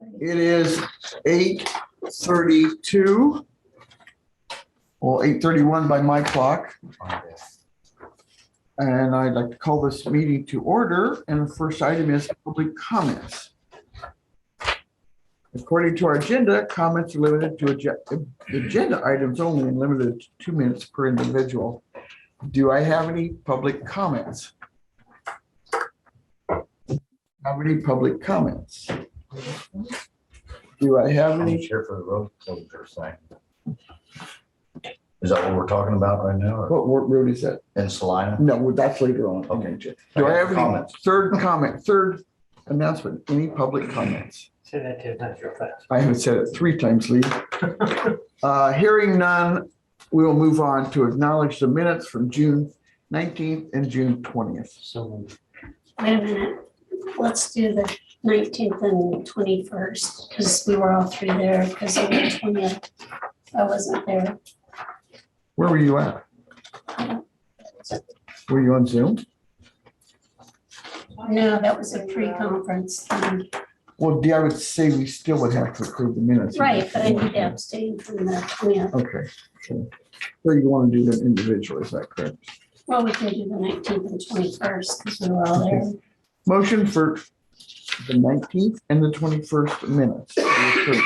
It is 8:32. Well, 8:31 by my clock. And I'd like to call this meeting to order. And the first item is public comments. According to our agenda, comments are limited to agenda items only and limited to 2 minutes per individual. Do I have any public comments? Have any public comments? Do I have any? Chair for the road closure sign. Is that what we're talking about right now? Or What road is that? in Salina? No, that's later on. Okay. Do I have any Comments? third announcement? Any public comments? Say that 10 times real fast. I haven't said it 3 times, Lee. Hearing none, we will move on to acknowledge the minutes from June 19th and June 20th. So Wait a minute, let's do the 19th and 21st, because we were all three there, because on the 20th, I wasn't there. Where were you at? Were you on Zoom? No, that was a pre-conference thing. Well, I would say we still would have to approve the minutes. Right, but I need to abstain from the 20th. Okay. So you want to do them individually, is that correct? Well, we can do the 19th and 21st, because we were all there. Motion for the 19th and the 21st minutes. to be approved.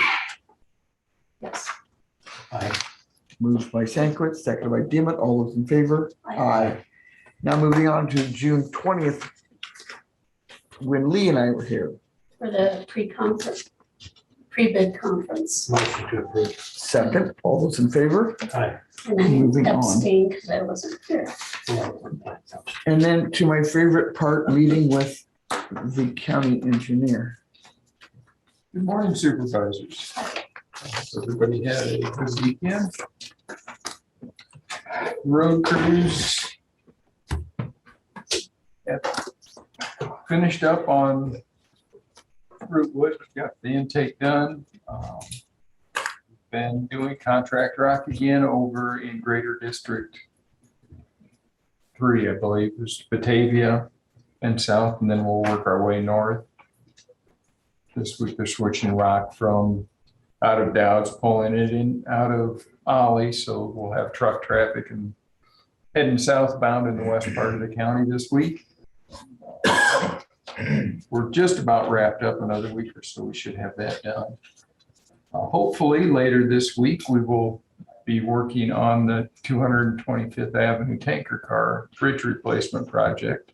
Yes. Moved by Sanquit, seconded by Dimmitt. All those in favor? Aye. Now moving on to June 20th, when Lee and I were here. For the pre-conference, pre-bid conference. motion to approve. Second, all those in favor? Aye. And I Moving on. abstained because I wasn't there. And then to my favorite part, meeting with the county engineer. Good morning, supervisors. Everybody had a good weekend. Road crews have finished up on Rootwood, got the intake done. Been doing contract rock again over in Greater District 3, I believe, is Batavia and south, and then we'll work our way north. This week they're switching rock from out of Dowds, pulling it in out of Ollie, so we'll have truck traffic and heading southbound in the west part of the county this week. We're just about wrapped up another week or so. We should have that done. Hopefully later this week, we will be working on the 225th Avenue tanker car bridge replacement project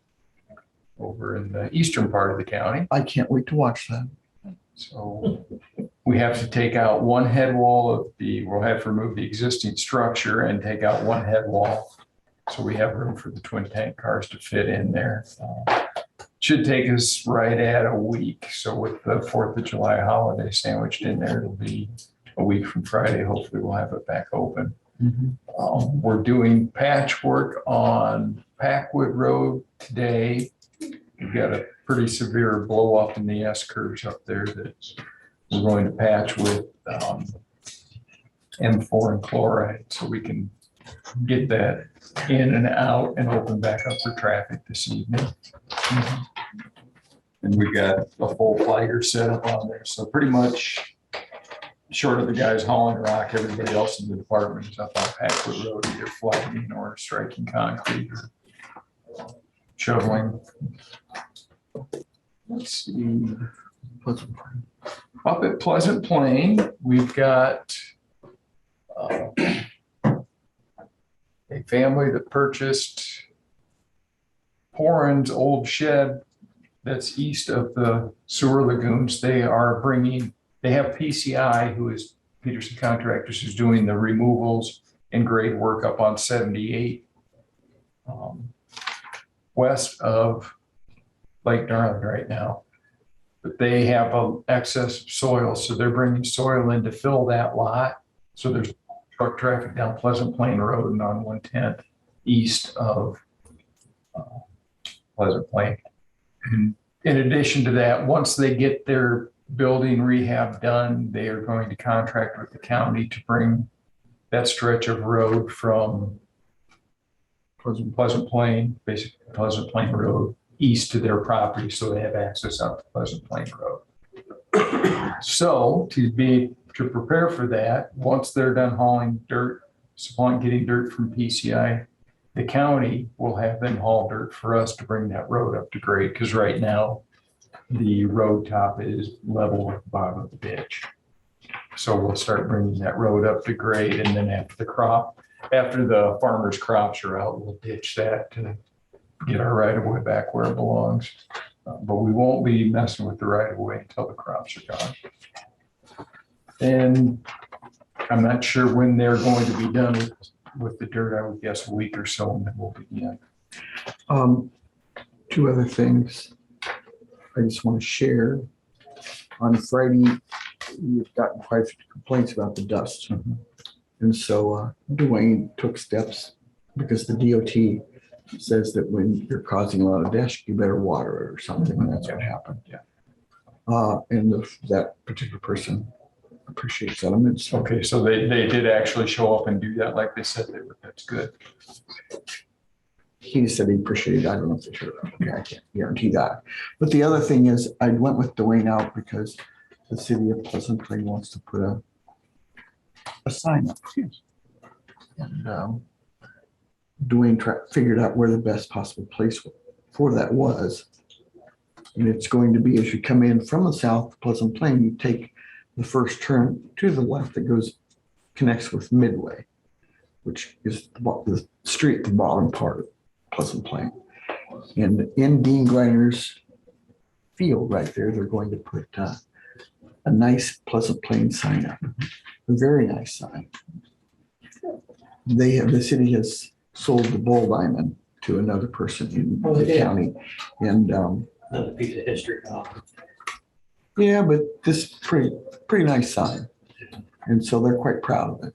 over in the eastern part of the county. I can't wait to watch that. So we have to take out one head wall of we'll have to remove the existing structure and take out one head wall. So we have room for the twin tank cars to fit in there. Should take us right at a week. So with the 4th of July holiday sandwiched in there, it'll be a week from Friday. Hopefully we'll have it back open. We're doing patchwork on Packwood Road today. We've got a pretty severe blow up in the S curves up there that we're going to patch with M4 and chloride so we can get that in and out and open back up for traffic this evening. And we got a full flagger set up on there. So pretty much short of the guys hauling rock, everybody else in the department is up on Packwood Road, either flagging or striking concrete or shoveling. Let's see. Up at Pleasant Plain, we've got a family that purchased Horan's old shed that's east of the sewer lagoons. They have PCI, who is Peterson Contractors, who's doing the removals and grade work up on 78 west of Lake Darling right now. But they have an excess of soil, so they're bringing soil in to fill that lot. So there's truck traffic down Pleasant Plain Road and on 110th east of Pleasant Plain. And in addition to that, once they get their building rehab done, they are going to contract with the county to bring that stretch of road from Pleasant Plain, basically Pleasant Plain Road, east to their property, so they have access out to Pleasant Plain Road. So to prepare for that, once they're done hauling dirt, getting dirt from PCI, the county will have them haul dirt for us to bring that road up to grade, because right now the road top is level with the bottom of the ditch. So we'll start bringing that road up to grade, and then after the farmer's crops are out, we'll ditch that to get our right of way back where it belongs. But we won't be messing with the right of way until the crops are gone. And I'm not sure when they're going to be done with the dirt. I would guess a week or so, and then we'll begin. Two other things I just want to share. On Friday, we've gotten quite a few complaints about the dust. And so Dwayne took steps, because the DOT says that when you're causing a lot of dust, you better water it or something, and that's what happened. Yeah. And that particular person appreciates elements. Okay, so they did actually show up and do that like they said they would. That's good. He said he appreciated it. I don't know if they showed up. Okay, I can't guarantee that. But the other thing is, I went with Dwayne out because the city of Pleasant Plain wants to put a sign up. And Dwayne figured out where the best possible place for that was. And it's going to be, as you come in from the south Pleasant Plain, you take the first turn to the left that connects with Midway, which is the street, the bottom part of Pleasant Plain. And in Dean Griner's field right there, they're going to put a nice Pleasant Plain sign up, a very nice sign. The city has sold the Bull Diamond to another person in the county, and Another piece of history. yeah, but this pretty nice sign, and so they're quite proud of it.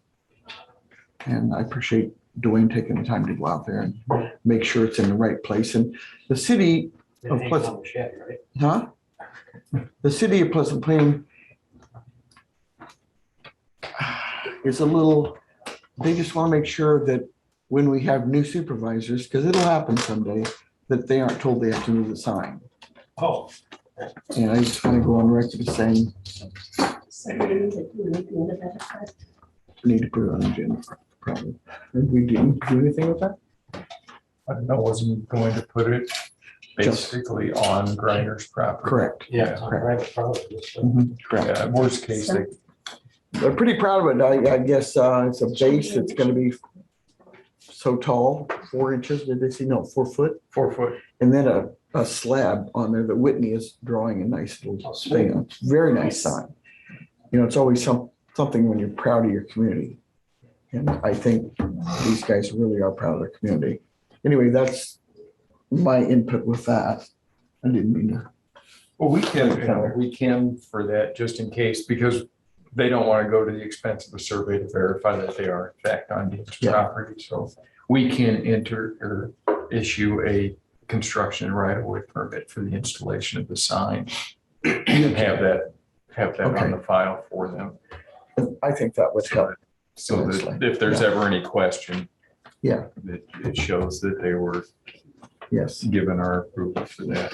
And I appreciate Dwayne taking the time to go out there and make sure it's in the right place. And the city of Pleasant, huh? The city of Pleasant Plain is a little. They just want to make sure that when we have new supervisors, because it'll happen someday, that they aren't told they have to move the sign. Oh. And I just want to go on record as saying So we need to do anything to that effect. we need to put it on the agenda, probably. And we didn't do anything with that? I don't know, wasn't going to put it basically on Griner's property. Correct. Yeah, it's on private property. So. Correct. Yeah, worst case, They're pretty proud of it. I guess it's a base that's going to be so tall, 4 inches. Did they say no, 4 foot? 4 foot. And then a slab on there that Whitney is drawing a nice little thing on. Very nice sign. You know, it's always something when you're proud of your community. And I think these guys really are proud of their community. Anyway, that's my input with that. I didn't mean to. Well, we can for that, just in case, because they don't want to go to the expense of a survey to verify that they are in fact on Dean's property. So we can issue a construction right-of-way permit for the installation of the sign and have that on the file for them. I think that would help. So that if there's ever any question, Yeah. that it shows that they were Yes. given our approval for that.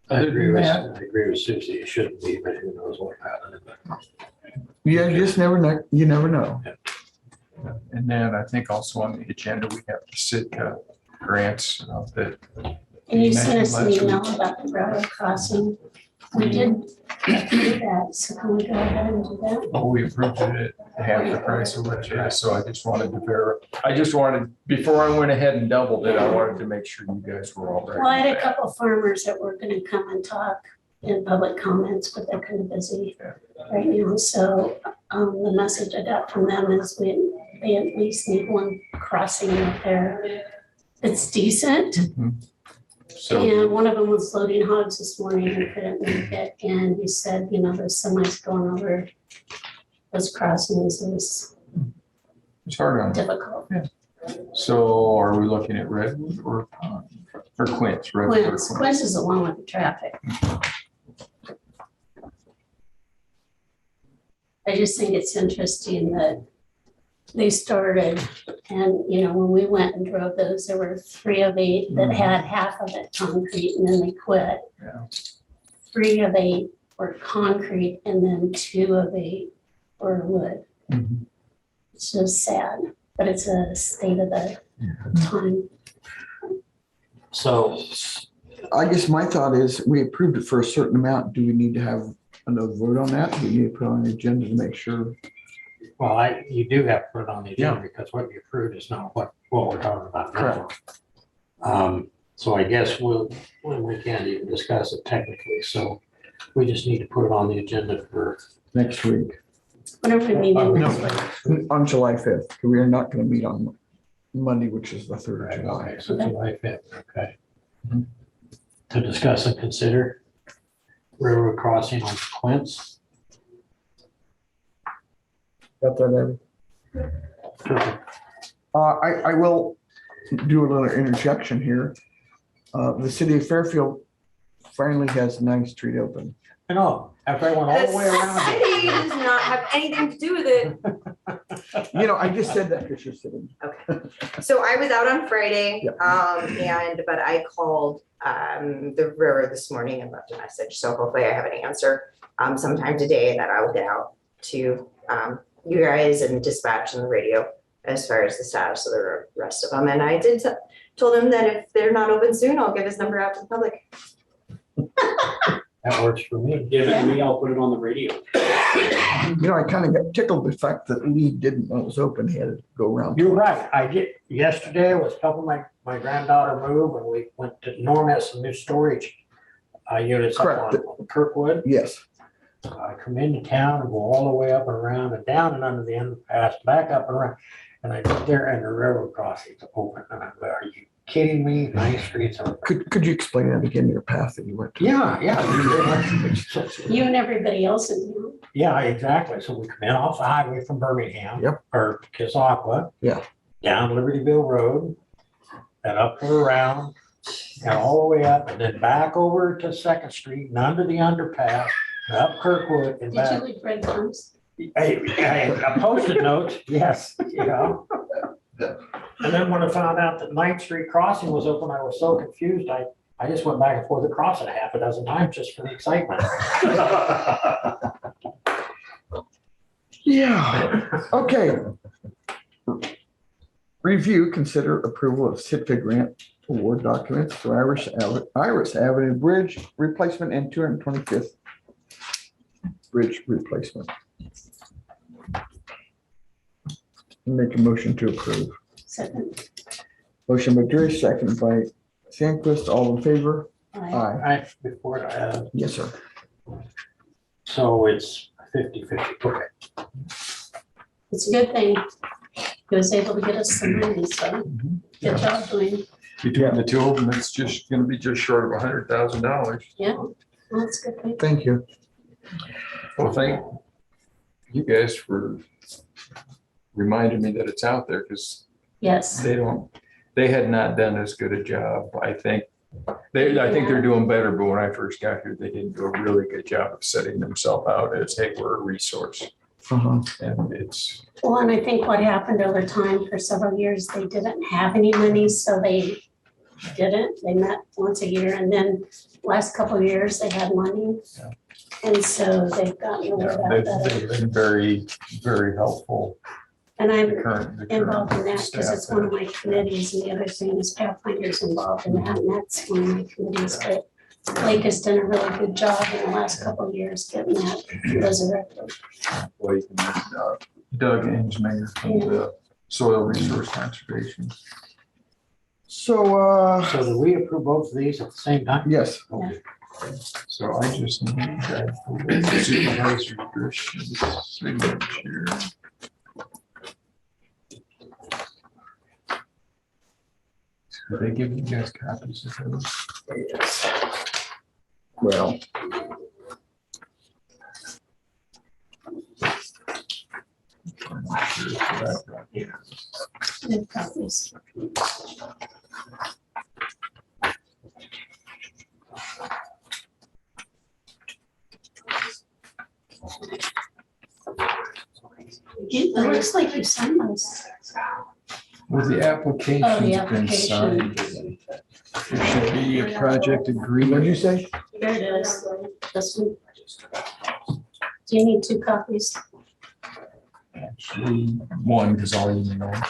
I agree with Susie. It shouldn't be, but who knows what happened. Yeah, you just never know. You never know. And then I think also on the agenda, we have the Sitka grants that. And you sent us an email about the railroad crossing. We did do that, so can we go ahead and do that? Oh, we approved it at half the price of what it is, so I just wanted to before I went ahead and doubled it, I wanted to make sure you guys were all right. Well, I had with a that. couple of farmers that were gonna come and talk in public comments, but they're kind of busy right now. So the message I got from them is they at least need one crossing out there. It's decent. So, And one of them was loading hogs this morning and couldn't make it. And he said, you know, there's semis going over those crossings. It was it's hard on, difficult. so are we looking at Redwood or Quince? Quince is the one with the traffic. I just think it's interesting that they started, and you know, when we went and drove those, there were 3 of 8 that had half of it concrete, and then they quit. Yeah. 3 of 8 were concrete and then 2 of 8 were wood. Mhm. It's just sad, but it's a state of the time. So, I guess my thought is we approved it for a certain amount. Do we need to have another vote on that? Do we need to put on the agenda to make sure? well, you do have to put it on the agenda because what you approved is not what we're talking about now. So I guess when we can, you can discuss it technically. So we just need to put it on the agenda for, Next week, Whenever we meet in No. next week. on July 5th. We are not going to meet on Monday, which is the 3rd of July. okay, so July 5th, okay. Mhm. To discuss and consider railroad crossing on Quince. Got that, Eddie? Perfect. I will do a little interjection here. The city of Fairfield finally has 9th Street open. I know, after I went all the way The around. city does not have anything to do with it. You know, I just said that because you're sitting. So I was out on Friday, Yep. but I called the railroad this morning and left a message. So hopefully I have an answer sometime today that I will get out to you guys and dispatch and the radio as far as the status of the rest of them. And I did told him that if they're not open soon, I'll give his number out to the public. That works for me. Give it to me, I'll put it on the radio. You know, I kind of got tickled the fact that Lee didn't know it was open. He had to go around. You're right. I did, yesterday I was helping my granddaughter move and we went to Norm has some new storage units up Correct. on Kirkwood. Yes. I come into town and go all the way up and around and down and under the underpass, back up and around. And I get there and the railroad crossing's open. And I'm like, are you kidding me? 9th Street's open. Could you explain that again, your path that you went to? Yeah. You and everybody else in town. Yeah, exactly. So we come in off the highway from Birmingham. Yep. Or Kissaaqua. Yeah. Down Libertyville Road, and up and around, and all the way up, and then back over to 2nd Street and under the underpass, and up Kirkwood and Did you back. leave breadcrumbs? I posted notes, yes, you know. And then when I found out that 9th Street crossing was open, I was so confused. I just went back and forth across it 6 times just for the excitement. Yeah. Okay. Review, consider approval of SITFA grant award documents for Iris Avenue Bridge replacement and 225th Bridge replacement. Make a motion to approve. Second. Motion by Dresch, second by Sandquist, all in favor? Aye. Before, Yes, sir. so it's 50-50, okay. It's a good thing. He was able to get us some money, so good job, Dwayne. Between the two of them, it's just gonna be just short of $100,000. Yeah, that's a good thing. Thank you. Well, thank you guys for reminding me that it's out there, because Yes, they had not done as good a job. I think they're doing better, but when I first got here, they didn't do a really good job of setting themselves out as, hey, we're a resource. And it's, well, and I think what happened over time for several years, they didn't have any money, so they didn't. They met once a year, and then last couple of years, they had money. Yeah. And so they've gotten the word out better. they've been very, very helpful. And I'm The current involved in that because staff. it's one of my committees, and the other thing is Pathfinder's involved in that, and that's one of my committees. But Blake has done a really good job in the last couple of years getting that resurrected. Blake and Doug Insminger from the Soil Resource Conservation. So, So do we approve both of these at the same time? yes, Okay. So I just need that supervisor Drish's signature. Did they give you guys copies of those? well, I'm not sure if I've got it. Good copies. It looks like you signed those. Well, the application's been application. signed. There should be a project what did agreement. you say? There it is. This one? Do you need 2 copies? Actually, one, because I'll email them.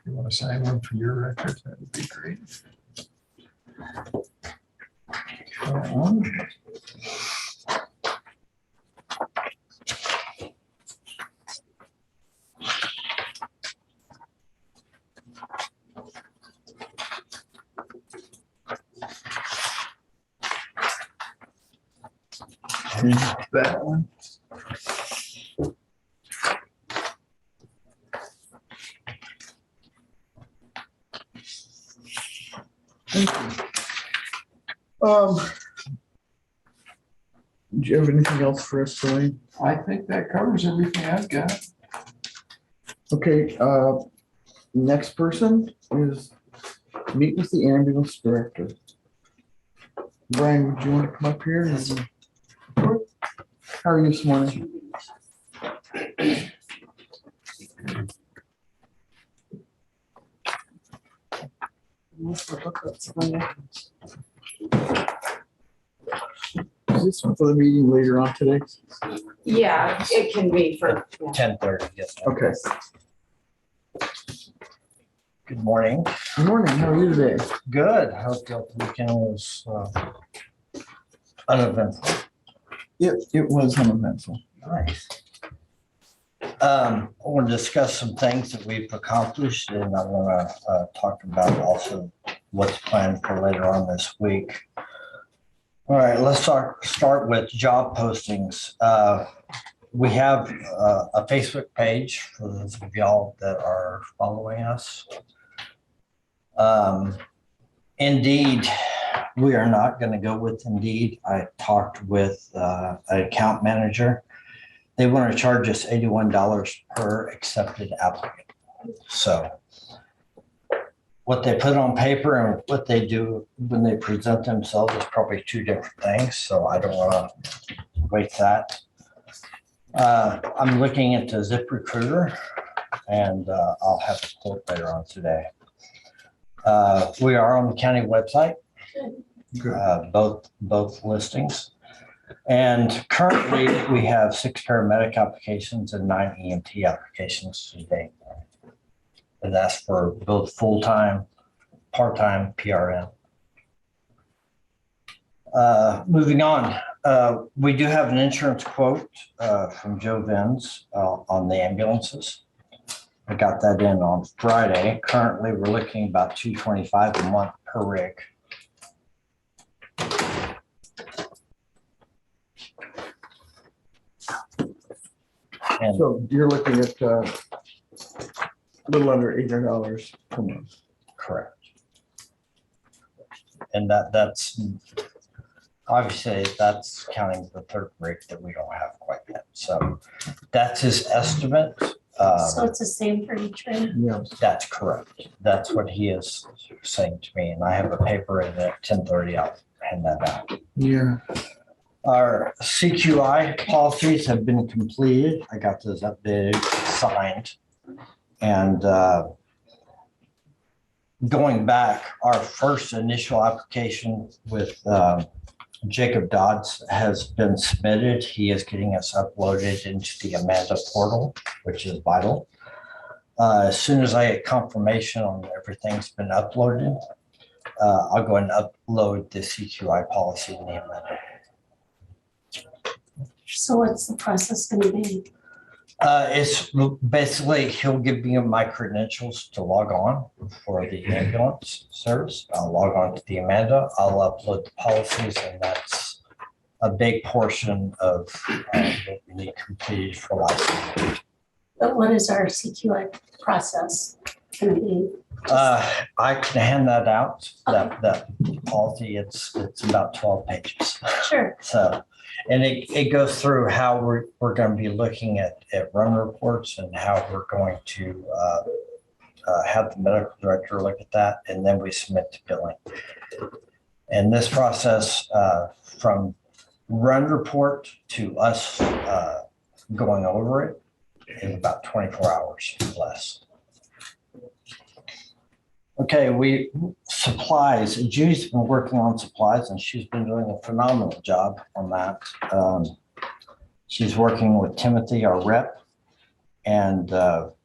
You want to sign one for your records? That would be great. That one. Thank you. Do you have anything else for us, Dwayne? I think that covers everything I've got. Okay, next person is meet with the ambulance director. Brian, would you want to come up here? How are you this morning? Is this for the meeting later on today? Yeah, it can be for. 10:30, yes. Okay. Good morning. Good morning. How are you today? Good. Hope the weekend was uneventful. It was uneventful. Nice. I want to discuss some things that we've accomplished, and I want to talk about also what's planned for later on this week. All right, let's start with job postings. We have a Facebook page for those of y'all that are following us. Indeed, we are not going to go with Indeed. I talked with an account manager. They want to charge us $81 per accepted applicant. So what they put on paper and what they do when they present themselves is probably 2 different things. So I don't want to waste that. I'm looking into ZipRecruiter, and I'll have a quote later on today. We are on the county website, both listings. And currently we have 6 paramedic applications and 9 EMT applications today. And that's for both full-time, part-time, PRN. Moving on, we do have an insurance quote from Joe Vins on the ambulances. I got that in on Friday. Currently, we're looking about $225 a month per rig. And So you're looking at a little under $800 per month. correct. And that's obviously that's counting the 3rd rig that we don't have quite yet. So that's his estimate. So it's the same for each rig? Yeah. That's correct. That's what he is saying to me. And I have a paper in at 10:30. I'll hand that out. Yeah. Our CQI policies have been completed. I got those updated, signed. And going back, our first initial application with Jacob Dodds has been submitted. He is getting us uploaded into the Amanda portal, which is vital. As soon as I get confirmation on everything's been uploaded, I'll go and upload the CQI policy in the Amanda. So what's the process going to be? It's basically, he'll give me my credentials to log on for the ambulance service. I'll log on to the Amanda. I'll upload the policies, and that's a big portion of what we need completed for license. But what is our CQI process going to be? I can hand that out, that policy. It's about 12 pages. Sure. So, and it goes through how we're going to be looking at run reports and how we're going to have the medical director look at that, and then we submit to billing. And this process from run report to us going over it is about 24 hours less. Okay, supplies, Judy's been working on supplies and she's been doing a phenomenal job on that. She's working with Timothy, our rep, and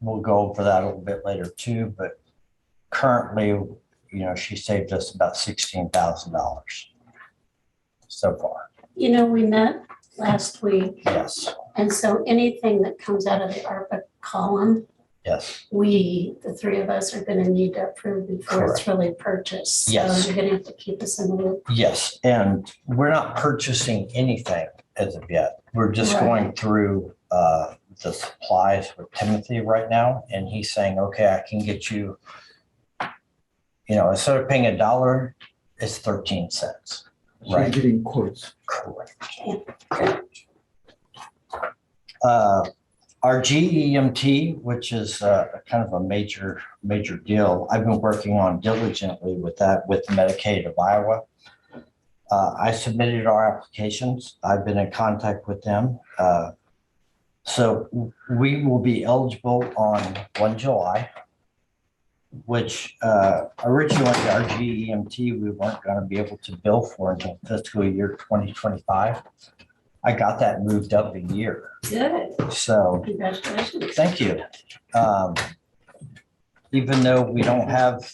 we'll go over that a little bit later too, but currently, she saved us about $16,000 so far. We met last week, Yes, and so anything that comes out of the ARPA column, yes, the three of us are gonna need to approve before it's really purchased. So Yes. you're gonna have to keep us in the loop. yes. And we're not purchasing anything as of yet. We're just Right. going through the supplies with Timothy right now. And he's saying, okay, I can get you, instead of paying $1, it's 13 cents. So you're getting quotes. Correct. Okay. Our GEMT, which is kind of a major deal, I've been working on diligently with that with Medicaid of Iowa. I submitted our applications. I've been in contact with them. So we will be eligible on 1 July, which originally our GEMT, we weren't going to be able to bill for until fiscal year 2025. I got that moved up a year. Good, So congratulations. thank you. Even though we don't have,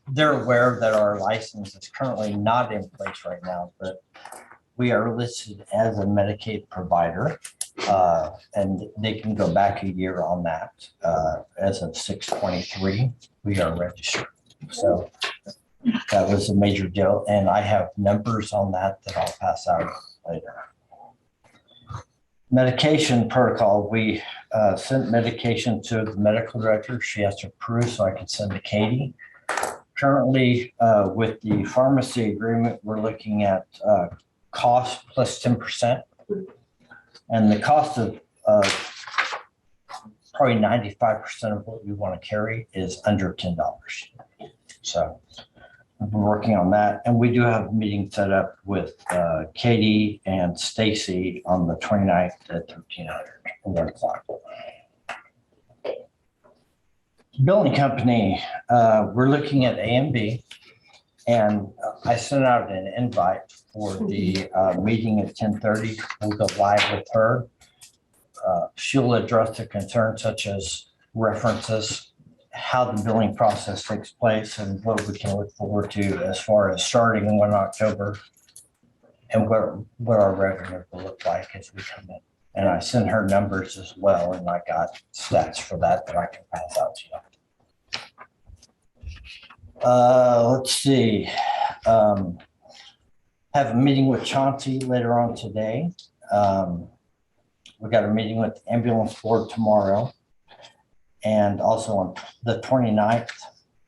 they're aware that our license is currently not in place right now, but we are listed as a Medicaid provider. And they can go back a year on that. As of 6/23, we are registered. So that was a major deal. And I have numbers on that I'll pass out later. Medication protocol, we sent medication to the medical director. She has to approve so I can send to Katie. Currently, with the pharmacy agreement, we're looking at cost plus 10%. And the cost of probably 95% of what we want to carry is under $10. So I've been working on that. And we do have a meeting set up with Katie and Stacy on the 29th at 1300, 1 o'clock. Billing company, we're looking at A&B. And I sent out an invite for the meeting at 10:30. We'll go live with her. She'll address the concerns such as references, how the billing process takes place, and what we can look forward to as far as starting in 1 October and what our revenue will look like as we come in. And I sent her numbers as well, and I got stats for that I can pass out to you. Let's see. Have a meeting with Chauncey later on today. We got a meeting with the ambulance board tomorrow. And also on the 29th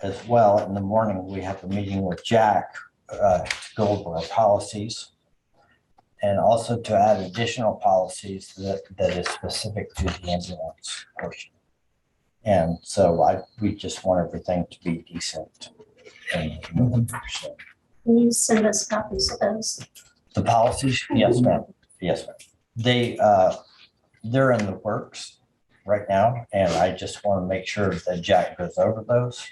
as well in the morning, we have a meeting with Jack to go over our policies. And also to add additional policies that is specific to the ambulance portion. And so we just want everything to be decent. And so Can you send us copies of those? the policies, yes, ma'am. Yes, ma'am. They're in the works right now, and I just want to make sure that Jack goes over those,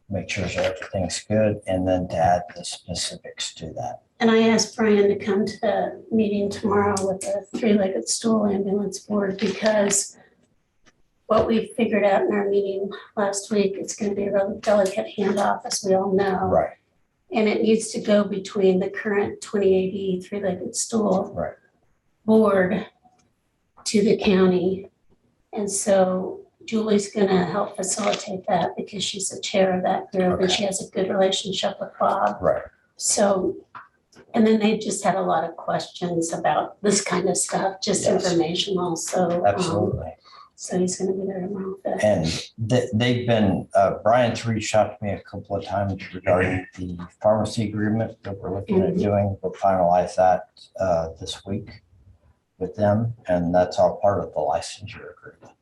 make sure everything's good, and then to add the specifics to that. And I asked Brian to come to the meeting tomorrow with the three-legged stool ambulance board because what we figured out in our meeting last week, it's going to be a really delicate handoff, as we all know. Right. And it needs to go between the current 2080 three-legged stool Right. board to the county. And so Julie's gonna help facilitate that because she's the chair of that group and Okay. she has a good relationship with Bob. Right. So, and then they just had a lot of questions about this kind of stuff, just Yes. informational, so. Absolutely. So he's gonna be there tomorrow. for that. And they've been, Brian's reached out to me a couple of times regarding the pharmacy agreement that we're looking at doing. We'll finalize that this week with them, and that's all part of the licensure agreement.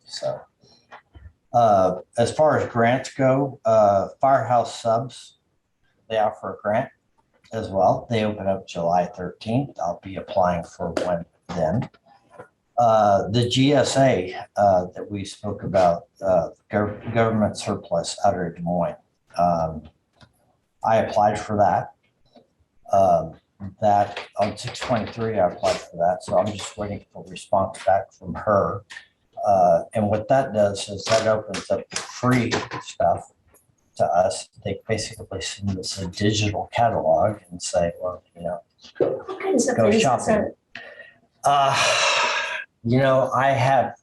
So as far as grants go, Firehouse Subs, they offer a grant as well. They open up July 13th. I'll be applying for one then. The GSA that we spoke about, government surplus out of Des Moines. I applied for that. That on 6/23, I applied for that, so I'm just waiting for a response back from her. And what that does is that opens up the free stuff to us. They basically send us a digital catalog and say, well, What kinds of go things is shopping. it? I have,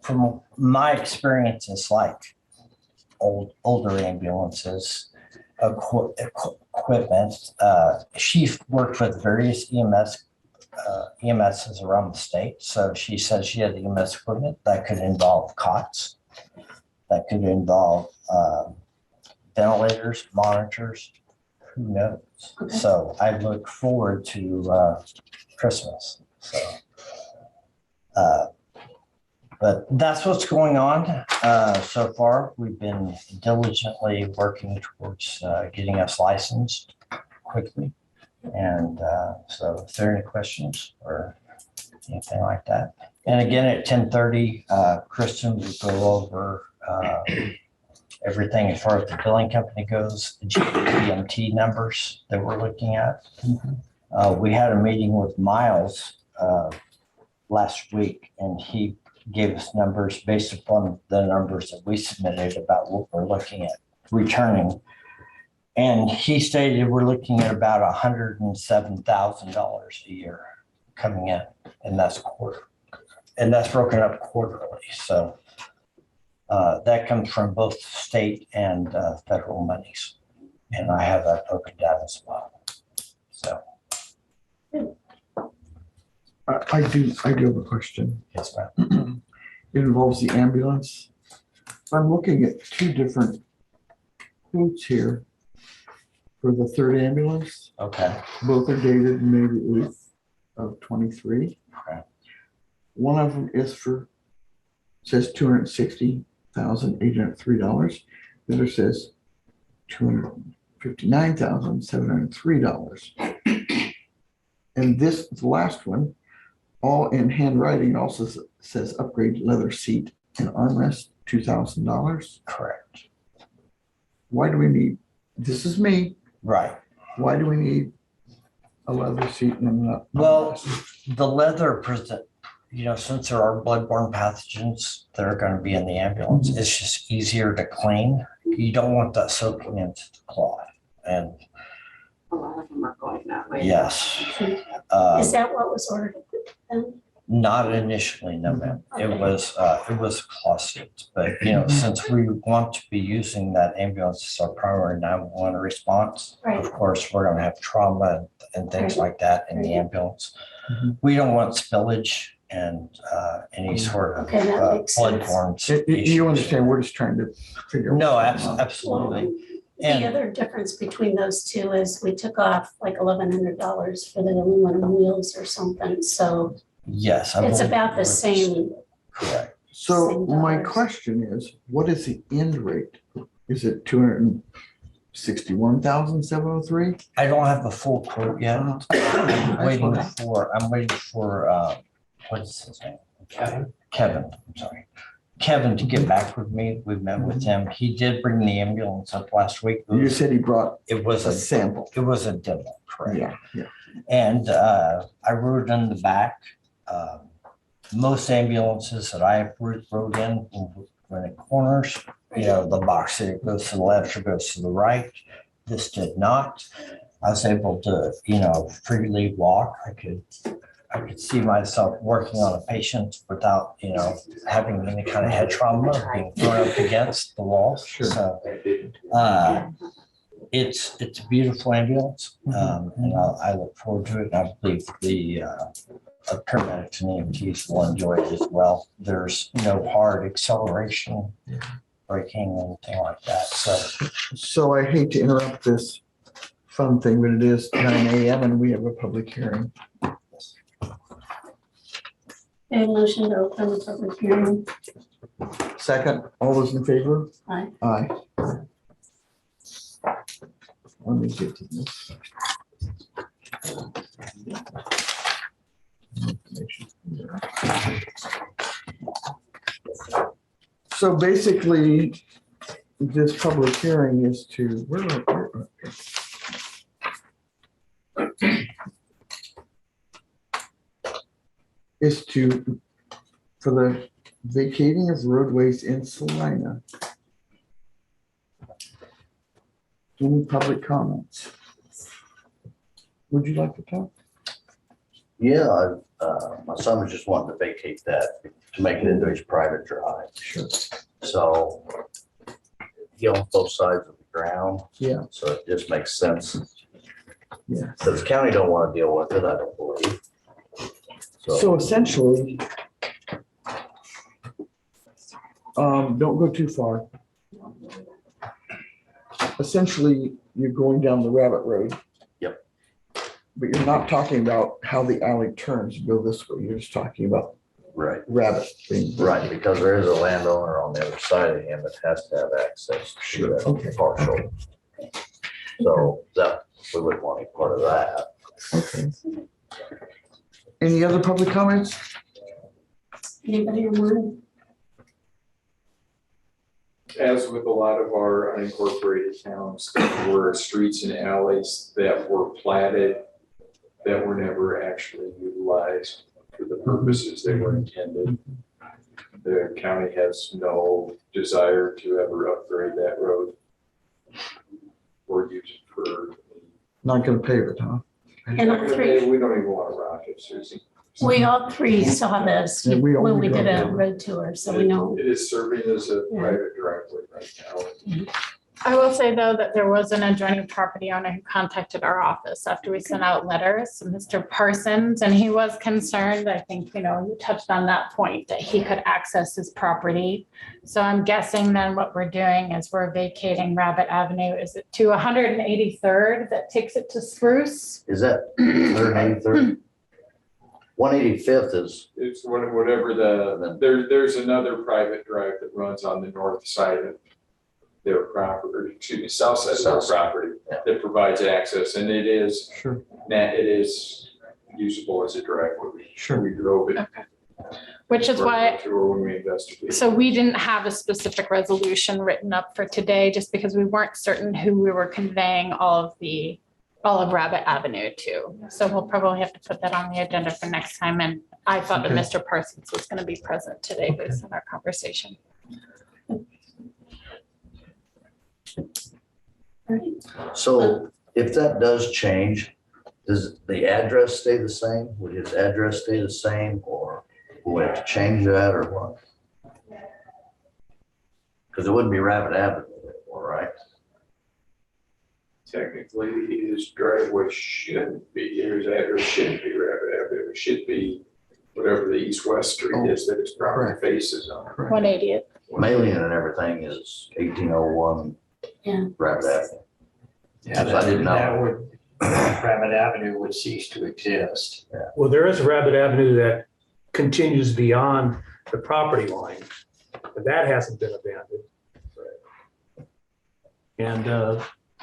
from my experiences, like older ambulances, equipment. She worked with various EMSs around the state. So she said she had EMS equipment that could involve cots, that could involve ventilators, monitors, who knows? Okay. So I look forward to Christmas. So, but that's what's going on so far. We've been diligently working towards getting us licensed quickly. And so if there are any questions or anything like that. And again, at 10:30, Kristen will go over everything as far as the billing company goes, the GMT numbers that we're looking at. We had a meeting with Miles last week, and he gave us numbers based upon the numbers that we submitted about what we're looking at returning. And he stated we're looking at about $107,000 a year coming in, and that's broken up quarterly. So that comes from both state and federal monies, and I have that broken down as well. So I do have a question. yes, ma'am. It involves the ambulance. I'm looking at two different quotes here for the third ambulance. Okay. Both are dated May the 8th of 23. Okay. One of them says $260,803. The other says $259,703. And the last one, all in handwriting, also says upgrade leather seat and armrest, $2,000. Correct. Why do we need, this is me, Right. why do we need a leather seat and an Well, armrest? the leather present, since there are bloodborne pathogens that are going to be in the ambulance, it's just easier to clean. You don't want that soaking into the cloth. And A lot of them are going that way. yes, Is that what was ordered then? not initially, no, ma'am. It was cloth seats, but since we want to be using that ambulance as our primary 911 response, Right. of course, we're going to have trauma and things like that in the ambulance. Mhm. We don't want spillage and any sort of Okay, that makes sense. bloodborne You issues. understand, we're just trying to figure. No, what's going on. absolutely. The And other difference between those two is we took off like $1,100 for the aluminum wheels or something, so yes, I it's believe about the it was same. correct. So Same my dollars. question is, what is the end rate? Is it 261,703? I don't have the full quote yet. I'm waiting for what is his name? Kevin, I'm sorry. Kevin to get back with me. We met with him. He did bring the ambulance up last week. You said he brought It was a sample. It was a demo, correct? Yeah. And I wrote in the back, most ambulances that I wrote in when it corners, the box that goes to the left or goes to the right. This did not. I was able to, freely walk. I could see myself working on a patient without, having any kind of head trauma, being thrown up against the wall. Sure. So it's a beautiful ambulance, and I look forward to it. And I believe the paramedics and EMTs will enjoy it as well. There's no hard acceleration, braking, anything like that. So I hate to interrupt this fun thing, but it is 9 a.m. and we have a public hearing. A motion to open the public hearing. Second, all those in favor? Aye. Aye. Let me get to this. So basically, this public hearing is to, is to, for the vacating of roadways in Salina. Any public comments? Would you like to talk? Yeah, my son was just wanting to vacate that to make it into his private drive. Sure. So he owns both sides of the ground. Yeah. So it just makes sense. Yeah. So the county don't want to deal with it, I don't believe. So essentially, don't go too far. Essentially, you're going down the rabbit road. Yep. But you're not talking about how the alley turns, go this way. You're just talking about Right, rabbit thing. right, because there is a landowner on the other side of him that has to have access to Sure, that okay. partial. So that, we wouldn't want any part of that. Okay. Any other public comments? Anybody online? As with a lot of our unincorporated towns, there were streets and alleys that were platted that were never actually utilized for the purposes they were intended. The county has no desire to ever upgrade that road or use it for. Not gonna pave it, huh? And all three, We don't even want to rock it, Susie. we all three saw this Yeah, we when we only did a drove it. road tour, so we know. It is serving as a Yeah. private driveway right now. I will say though that there was an adjoining property owner who contacted our office after we sent out letters, Mr. Parsons, and he was concerned. I think, you touched on that point, that he could access his property. So I'm guessing then what we're doing is we're vacating Rabbit Avenue. Is it to 183rd that takes it to Spruce? Is that 183rd? 185th is, It's whatever there's another private drive that runs on the north side of their property, or excuse me, south side of their property Yeah. that provides access, and it is, Sure. it is usable as a driveway. Sure. We drove it. Okay. Which is why, When we investigated. so we didn't have a specific resolution written up for today, just because we weren't certain who we were conveying all of Rabbit Avenue to. So we'll probably have to put that on the agenda for next time. And I thought that Okay. Mr. Parsons was going to be present today based on our conversation. so if that does change, does the address stay the same? Would his address stay the same, or will we have to change that, or what? Because it wouldn't be Rabbit Avenue anymore, right? Technically, his driveway shouldn't be, his address shouldn't be Rabbit Avenue. It should be whatever the east-west street is that his property faces on. Correct. 180th. Mailing and everything is 1801 Yeah. Rabbit Avenue. Yeah, I didn't know. that would, Rabbit Avenue would cease to exist. Well, there is a Rabbit Avenue that continues beyond the property line, but that hasn't been abandoned. And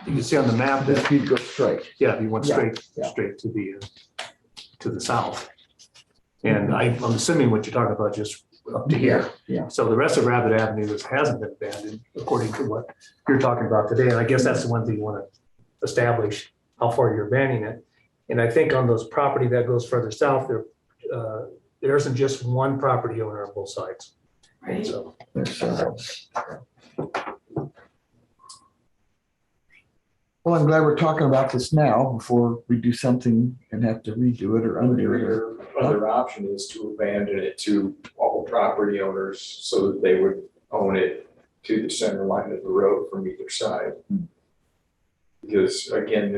you can see on the map This that, speed goes straight. yeah, you went Yeah, straight to the south. And I'm assuming what you're talking about just up to here. Yeah. So the rest of Rabbit Avenue hasn't been abandoned according to what you're talking about today. And I guess that's the one thing you want to establish, how far you're abandoning it. And I think on those property that goes further south, there isn't just one property owner on both sides. Right. So There's several. Well, I'm glad we're talking about this now before we do something and have to redo it or undo it. Or, Your other option is to abandon it to all property owners so that they would own it to the center line of the road from either side. Because again,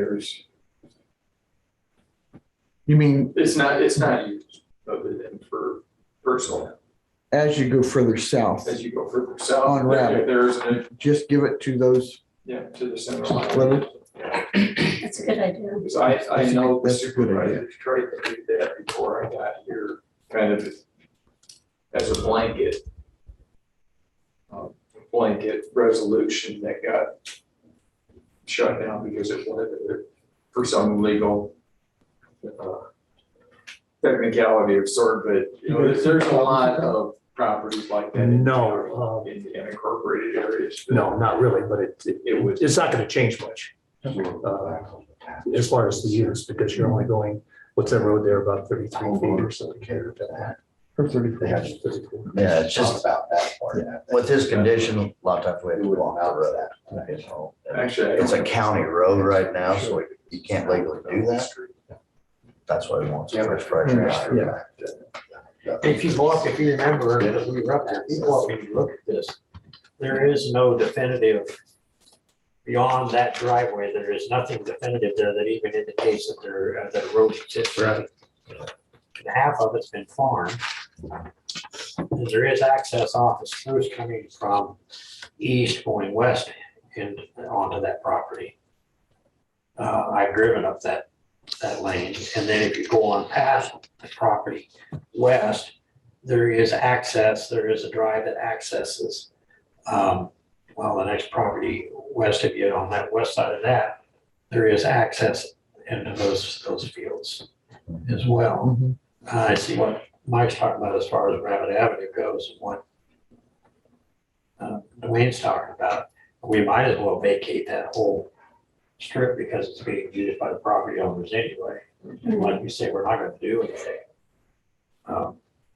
you mean it's not used other than for personal. as you go further south, As you go further south, On Rabbit. there's a, just give it to those. to the center line. Well, That's a good idea. Because I know the That's a good idea. supervisors tried to do that before I got here, kind of as a blanket resolution that got shut down because it wanted for some legal technicality of sort, but there's a lot of properties like that? in No, general, in incorporated areas? No, not really, but It would. it's not gonna change much as far as the use, because you're only going, what's that road there, about 33 feet or something. For 34. Yeah, it's just about that part. with his condition, a lot of times we have to walk out of that. You know, and Actually, it's a county road right now, so you can't legally do that. That's why we want some fresh air. Yeah. If you remember, we were up there, if you go up and you look at this, there is no definitive, beyond that driveway, there is nothing definitive there that even indicates that that a road exists. Right. Half of it's been farmed. And there is access off of Spruce coming from east going west and onto that property. I've driven up that lane, and then if you go on past the property west, there is access, there is a drive that accesses, the next property west of you, on that west side of that, there is access into those fields as well. Mhm. I see what Mike's talking about as far as Rabbit Avenue goes, and what Dwayne's talking about. We might as well vacate that whole strip because it's being used by the property owners anyway. And like you say, we're not gonna do anything.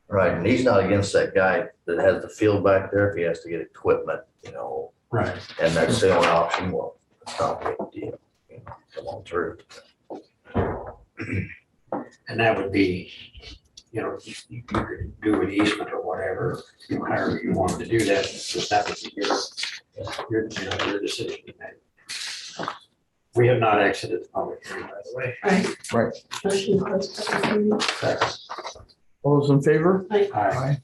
Right, and he's not against that guy that has the field back there if he has to get equipment, you know, Right. and that's the only option. Well, it's not a big deal. You know, come on through. And that would be, you could do an easement or whatever, however you wanted to do that, because that would be your decision to make. We have not exited the public hearing, by the way. Right. Motion to close public hearing. All those in favor? Aye.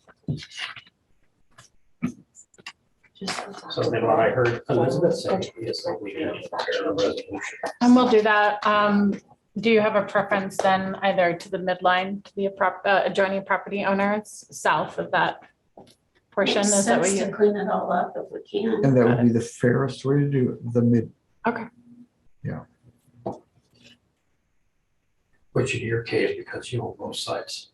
Just- So then what I heard Elizabeth say is that we need to prepare a resolution. And we'll do that. Do you have a preference then either to the midline, to the adjoining property owners, south of that portion? Makes Is that what sense to you? clean it all up if we can. And that would be the fairest way to do it, the mid. Which in your case, because you own both sides.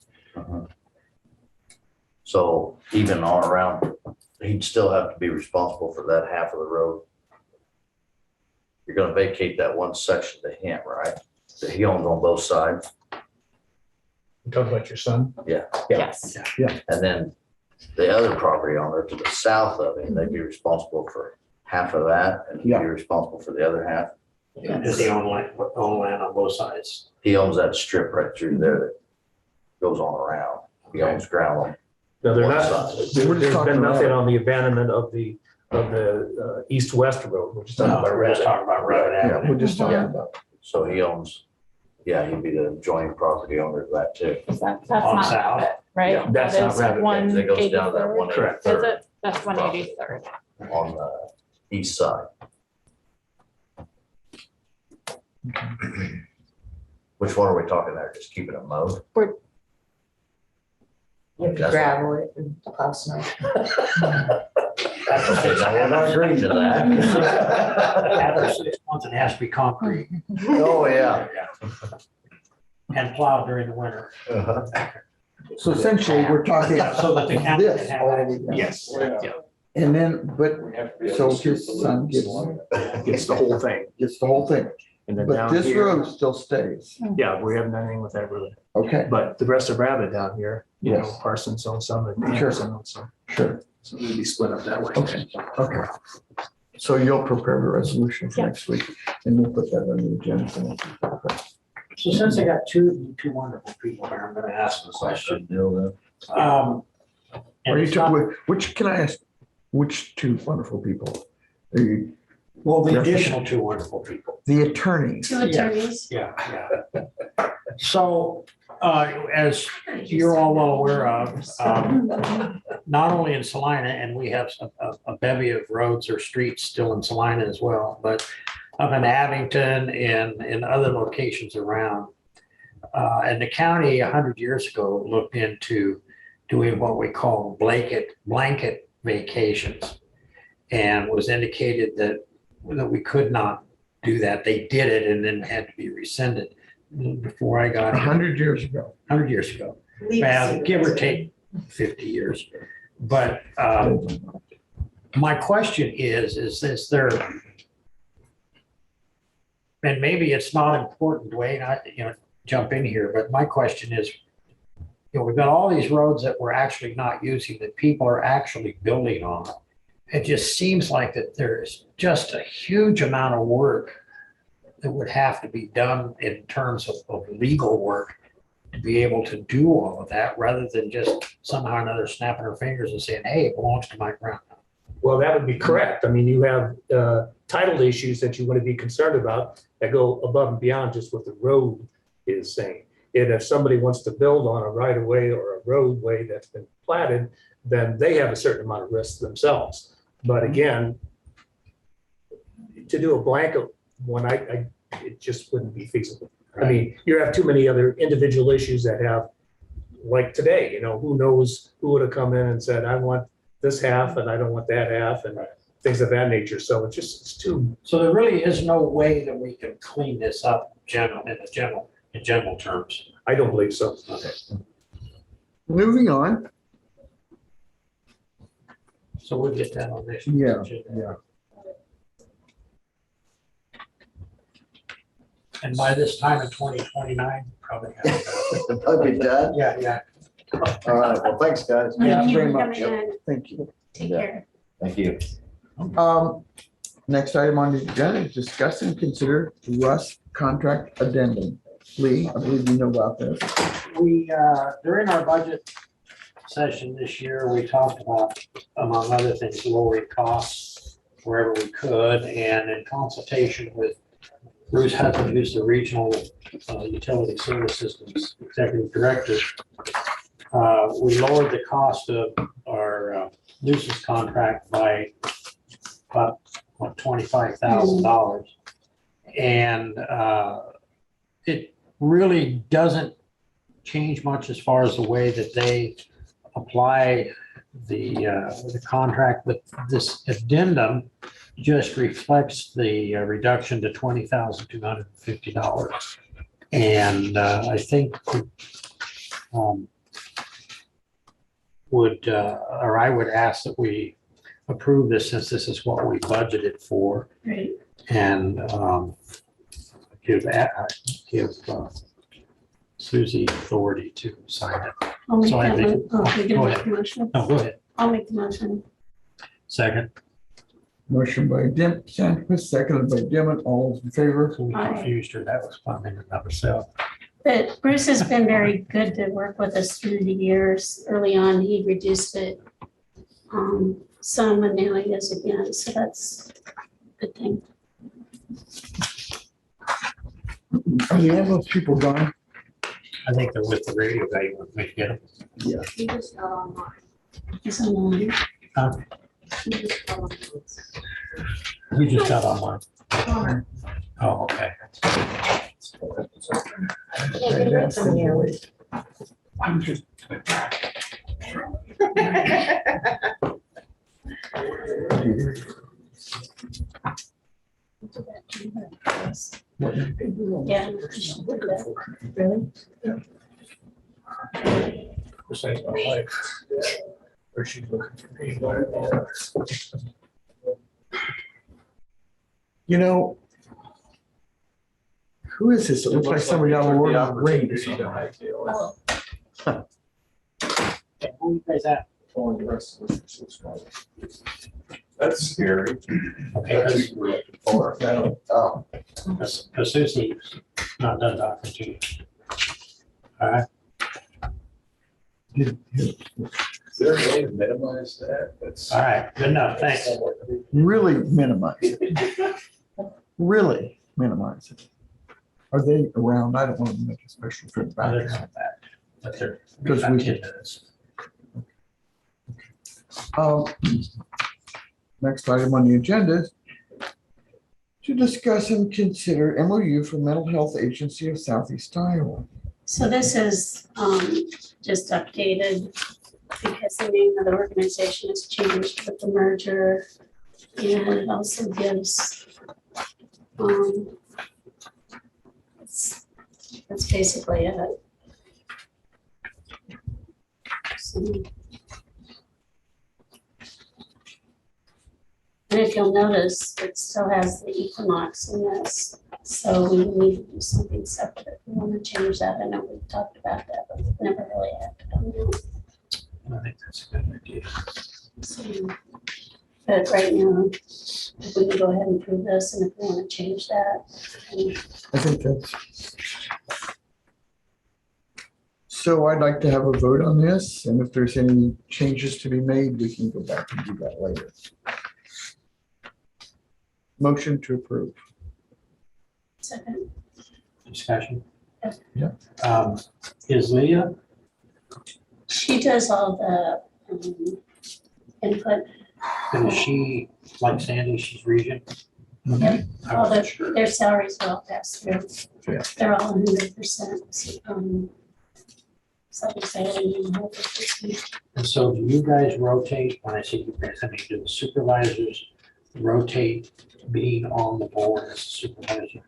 So even on around, he'd still have to be responsible for that half of the road. You're gonna vacate that one section to him, right? That he owns on both sides, You talking about your son? Yeah. Yes. and then the other property owner to the south of him, they'd be responsible for half of that, and he'd Yeah. be responsible for the other half. Does he own land on both sides? He owns that strip right through there that goes on around. He owns ground on No, they're one not. side. There's been nothing on the abandonment of the east-west road. We're just talking No, about we're just red. talking about Rabbit Yeah, Avenue. we're just talking Yeah. about. So he owns, he'd be the joint property owner of that too. That's On not south. Rabbit, right? Yeah, that's That not is Rabbit. one It goes down to that 83rd. Correct. Is 183rd it? That's 183rd. on the east side. Which one are we talking there? Just keeping it mowed? You have to That's- gravel it and plow snow. Okay, now we're not agreeing to After that. 6 months, it has to be concrete Oh, yeah. and plowed during the winter. Uh-huh. So essentially, we're talking So that the county this can have all the way access. down. Yes, yeah, And then, but so his son gets it's the whole thing. the whole thing, And then but down this here, road still stays. yeah, we haven't done anything with that road. Okay, But the rest of Rabbit down here, you know, Yes. Parsons owns some and Sure. Anderson owns some. sure. So it'll be split up that way. Okay, okay. So you'll prepare the resolution for Yeah. next week and we'll put that on the agenda for next week. So since I got two wonderful people here, I'm gonna ask them a question. Are And you, it's not- which, can I ask, which two wonderful people? Are you, well, the additional two wonderful people. the attorneys? Two attorneys. Yeah. So, as you're all well aware of, not only in Salina, and we have a bevy of roads or streets still in Salina as well, but up in Abington and in other locations around. And the county 100 years ago looked into doing what we call blanket vacations, and was indicated that we could not do that. They did it and then had to be rescinded before I got here. 100 years ago. 100 years ago. Well, give or take 50 years. But my question is there, and maybe it's not important, Dwayne, jump in here, but my question is, we've got all these roads that we're actually not using, that people are actually building on. It just seems like that there's just a huge amount of work that would have to be done in terms of legal work to be able to do all of that, rather than just somehow or another snapping our fingers and saying, hey, it belongs to my ground. Well, that would be correct. I mean, you have title issues that you want to be concerned about that go above and beyond just what the road is saying. And if somebody wants to build on a right of way or a roadway that's been platted, then they have a certain amount of risk themselves. But again, to do a blanket one, it just wouldn't be feasible. I mean, you have too many other individual issues that have, like today, who knows who would have come in and said, I want this half and I don't want that half, and things of that nature. So it's too. So there really is no way that we can clean this up in general terms. I don't believe so. Okay. Moving on. So we'll get that on next. Yeah, agenda. yeah. And by this time in 2029, probably have it. That'd be done. Yeah. All right, well, thanks, guys. Yeah, Thank you very for much. coming in. Thank you. Take Yeah. care. Thank you. Next item on the agenda is discuss and consider Russ contract addendum. Lee, I believe you know about this. We, during our budget session this year, we talked about, among other things, lowering costs wherever we could, and in consultation with Bruce Hudson, who's the Regional Utility Service Systems Executive Director, we lowered the cost of our nuisance contract by about $25,000. And it really doesn't change much as far as the way that they apply the contract, but this addendum just reflects the reduction to $20,250. And I think I would ask that we approve this, since this is what we budgeted for, Right. and give Susie authority to sign it. I'll make So I that think- mo- oh, we can go make ahead. the motion. No, go ahead. I'll make the motion. Second. Motion by Sandquist, seconded by Dimmitt. All those in favor? We Aye. confused her. That was fun in and of itself. But Bruce has been very good to work with us through the years. Early on, he reduced it some, and now he is again, so that's a good thing. Are the ambulance people gone? I think they're with the radio guy. You want me to get them? He just got online. He's online. Huh? He just got online. We just got online. Oh, okay. Yeah. Really? Besides my wife, where she's looking for me. Who is this? It looks like somebody out of Lord of the Rings. Who you guys at? That's scary. Okay, Oh, because Susie's not done talking to you. All right. Is there a way to minimize that? That's. All right. Good enough. Thanks. really minimize it. Really minimize it. Are they around? I don't want to make a special trip Oh, they're back. not bad, but they're Because about we 10 can- minutes. Next item on the agenda is to discuss and consider MOU for Mental Health Agency of Southeast Iowa. So this is just updated because the name of the organization has changed with the merger. And it also gives, that's basically it. So, if you'll notice, it still has the Equinox in this, so we need to do something separate. If we want to change that, I know we've talked about that, but we've never really acted on that. I think that's a good idea. So, but right now, if we can go ahead and prove this, and if we want to change that, then I think that's. So I'd like to have a vote on this, and if there's any changes to be made, we can go back and do that later. Motion to approve. second, Discussion? Yeah. Is Leah? she does all the input, And is she, like Sandy, she's region? Yep. I all wasn't sure. their salaries will all pass through. Yeah. They're all 100%. So we say 100%. And so do you guys rotate, when I say you guys, I mean, do the supervisors rotate being on the board as a supervisor?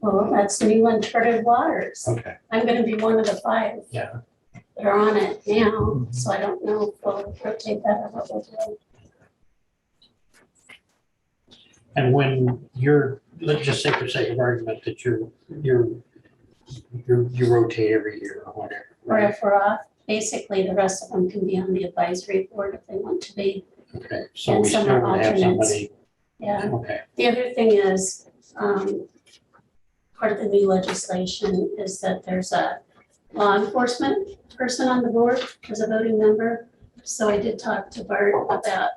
Well, that's new uncharted waters. Okay, I'm gonna be one of the 5 yeah. that are on it now, so I don't know if we'll rotate that or what we'll do. And when you're, let's just say for sake of argument that you rotate every year or whatever, Or right? if we're off, basically the rest of them can be on the advisory board if they want to be. Okay, so And we some still are would have alternates. somebody, Yeah. okay, The other thing is, part of the new legislation is that there's a law enforcement person on the board as a voting member. So I did talk to Bart about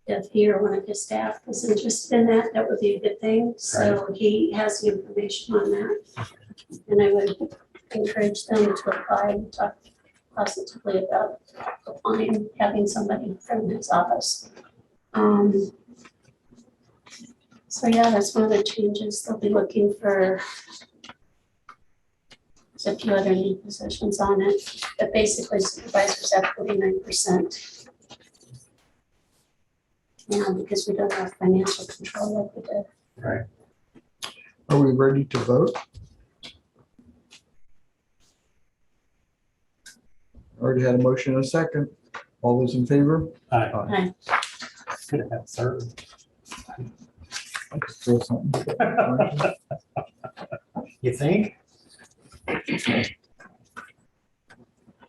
if he or one of his staff was interested in that, that would be a good thing. So he has the information on that. And I would encourage them to apply and talk positively about applying, having somebody from his office. So yeah, that's one of the changes. They'll be looking for there's a few other new positions on it, but basically supervisors have 49%. Yeah, because we don't have financial control like we did. right? Are we ready to vote? Already had a motion and a second. All those in favor? I could have had third. I could throw something. You think?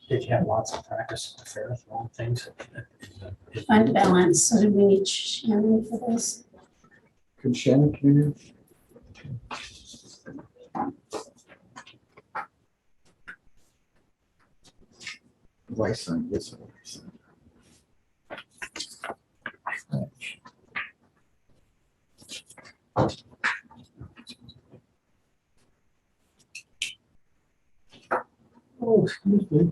Did you have lots of practice in the fair throwing things? Fund balance, so do we need Shannon for this? Could Shannon come in here? Vice son, yes. Oh, excuse me.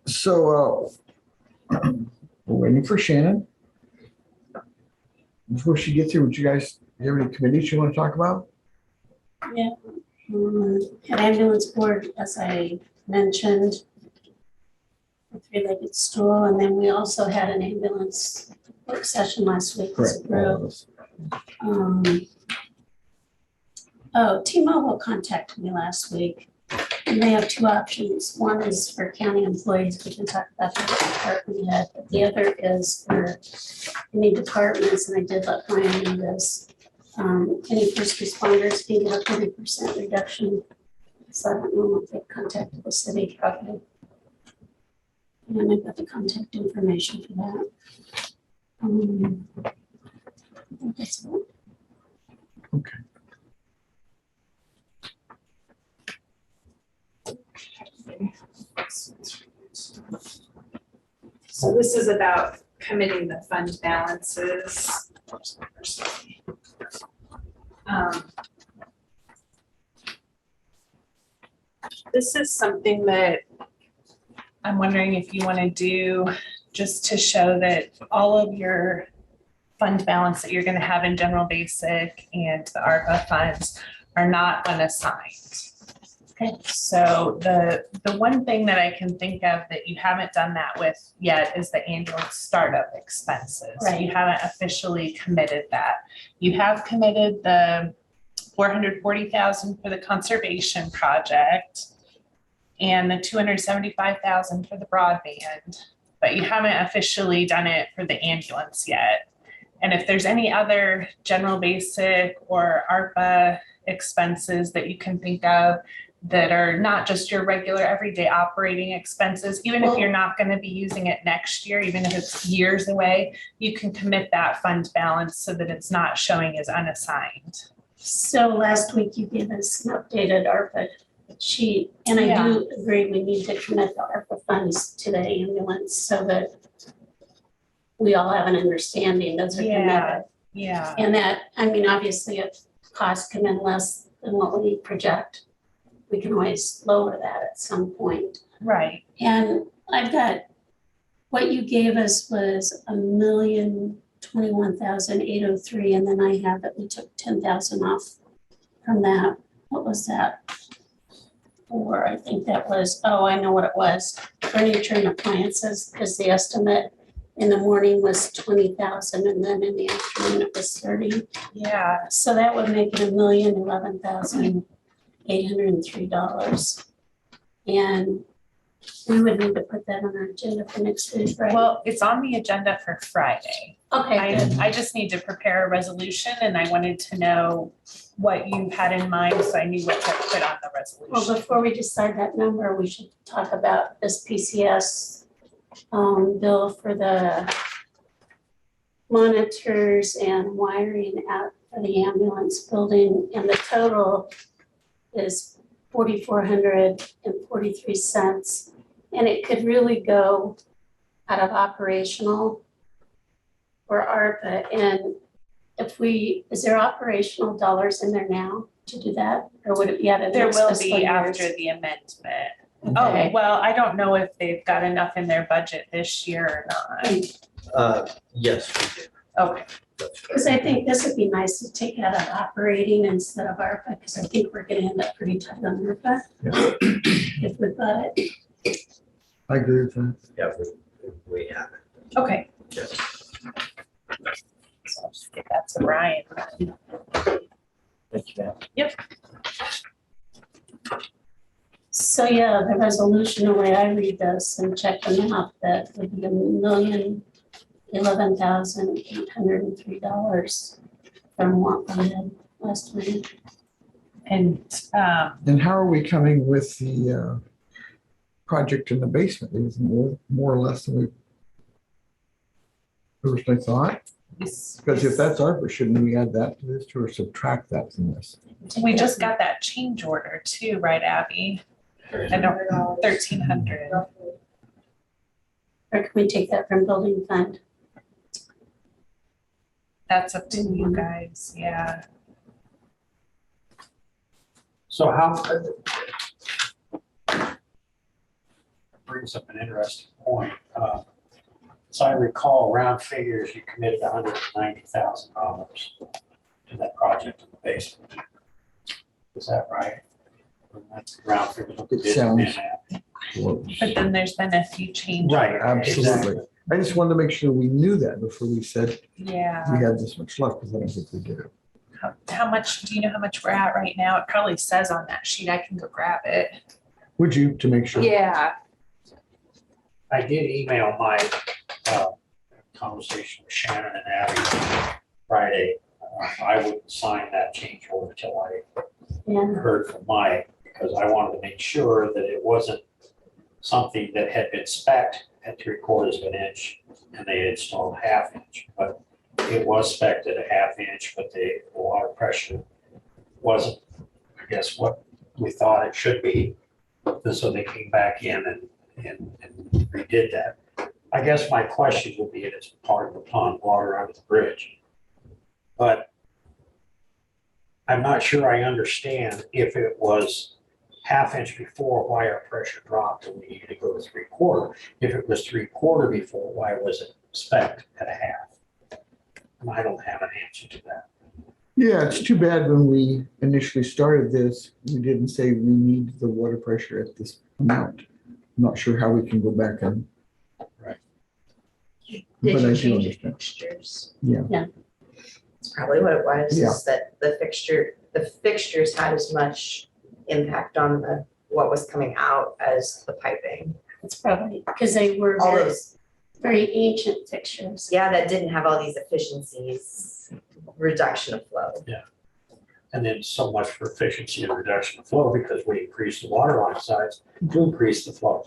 So, we're waiting for Shannon. Before she gets here, would you guys, you have any committees you want to talk about? Yeah. At ambulance board, as I mentioned, a 3-legged stool, and then we also had an ambulance work session last week as a group. T-Mobile contacted me last week, and they have 2 options. One is for county employees, we can talk about that department head, but the other is for any departments, and I did let Brian know this. Any first responders can get a 30% reduction. So I don't know if they've contacted the city probably. And I've got the contact information for that. I think that's it. Okay. So this is about committing the fund balances. This is something that I'm wondering if you want to do just to show that all of your fund balance that you're going to have in general basic and the ARPA funds are not unassigned. Okay. So the one thing that I can think of that you haven't done that with yet is the annual startup expenses. Right. You haven't officially committed that. You have committed the $440,000 for the conservation project. and the 275,000 for the broadband, but you haven't officially done it for the ambulance yet. And if there's any other general basic or ARPA expenses that you can think of that are not just your regular everyday operating expenses, even if you're not going to be using it next year, even if it's years away, you can commit that fund balance so that it's not showing as unassigned. So last week you gave us an updated ARPA sheet, and I do agree we need to commit the ARPA funds to the ambulance so that we all have an understanding those are committed. Yeah. And that, I mean, obviously if costs come in less than what we project, we can always lower that at some point. Right. And I've got, what you gave us was $1,021,803, and then I have that we took 10,000 off from that. What was that? Or I think that was, oh, I know what it was. Furniture and appliances, because the estimate in the morning was 20,000, and then in the afternoon it was 30. Yeah. So that would make it $1,011,803. And we would need to put that on our agenda for next week, right? Well, it's on the agenda for Friday. Okay, good. I just need to prepare a resolution, and I wanted to know what you had in mind so I knew what to put on the Well, resolution. before we decide that number, we should talk about this PCS bill for the monitors and wiring out for the ambulance building, and the total is $4,443, and it could really go out of operational or ARPA. And if we, is there operational dollars in there now to do that, or would it be out of There next will fiscal be years? after the amendment. Oh, Okay. well, I don't know if they've got enough in their budget this year or not. Yes, we do. Okay. That's Because I think this would be nice to take out of operating instead of ARPA, because I think we're gonna end up pretty tight on ARPA. If we've got it. I agree with that. Yeah, we have it. Okay. Yes. So I'll just give that to Brian. Thank you, ma'am. So yeah, the resolution, the way I read this and check them out, that would be $1,011,803 from what we had last week. And And how are we coming with the project in the basement? Is it more or less than we originally thought? Because if that's ARPA, shouldn't we add that to this or subtract that from this? we just got that change order too, right, Abby? I don't, 1,300. Or can we take that from building fund? That's up to you guys, yeah. So how? Brings up an interesting point. So I recall round figures, you committed $190,000 to that project in the basement. Is that right? That's round figures. It sounds But then there's been a few changes. Right, absolutely. I just wanted to make sure we knew that before we said Yeah. we had this much left, because I don't think we do. How much, do you know how much we're at right now? It probably says on that sheet. I can go grab it. Would you, to make sure? Yeah. I did email my conversation with Shannon and Abby Friday. I wouldn't sign that change order until I Yeah, heard from Mike, because I wanted to make sure that it wasn't something that had been spec'd at 3/4 of an inch and they had installed 1/2 inch, but it was spec'd at 1/2 inch, but the water pressure wasn't, I guess, what we thought it should be. And so they came back in and redid that. I guess my question would be, it's part of the pond water under the bridge. But I'm not sure I understand if it was 1/2 inch before, why our pressure dropped and we needed to go to 3/4. If it was 3/4 before, why was it spec'd at 1/2? And I don't have an answer to that. Yeah, it's too bad when we initially started this, we didn't say we need the water pressure at this amount. I'm not sure how we can go back and. Right. But I do change understand. fixtures? Yeah. It's probably what it was, Yeah. is that the fixtures had as much impact on the what was coming out as the piping. It's probably because they were All very, those, very ancient fixtures. yeah, that didn't have all these efficiencies, reduction of flow. And then so much for efficiency and reduction of flow because we increase the water line size to increase the flow.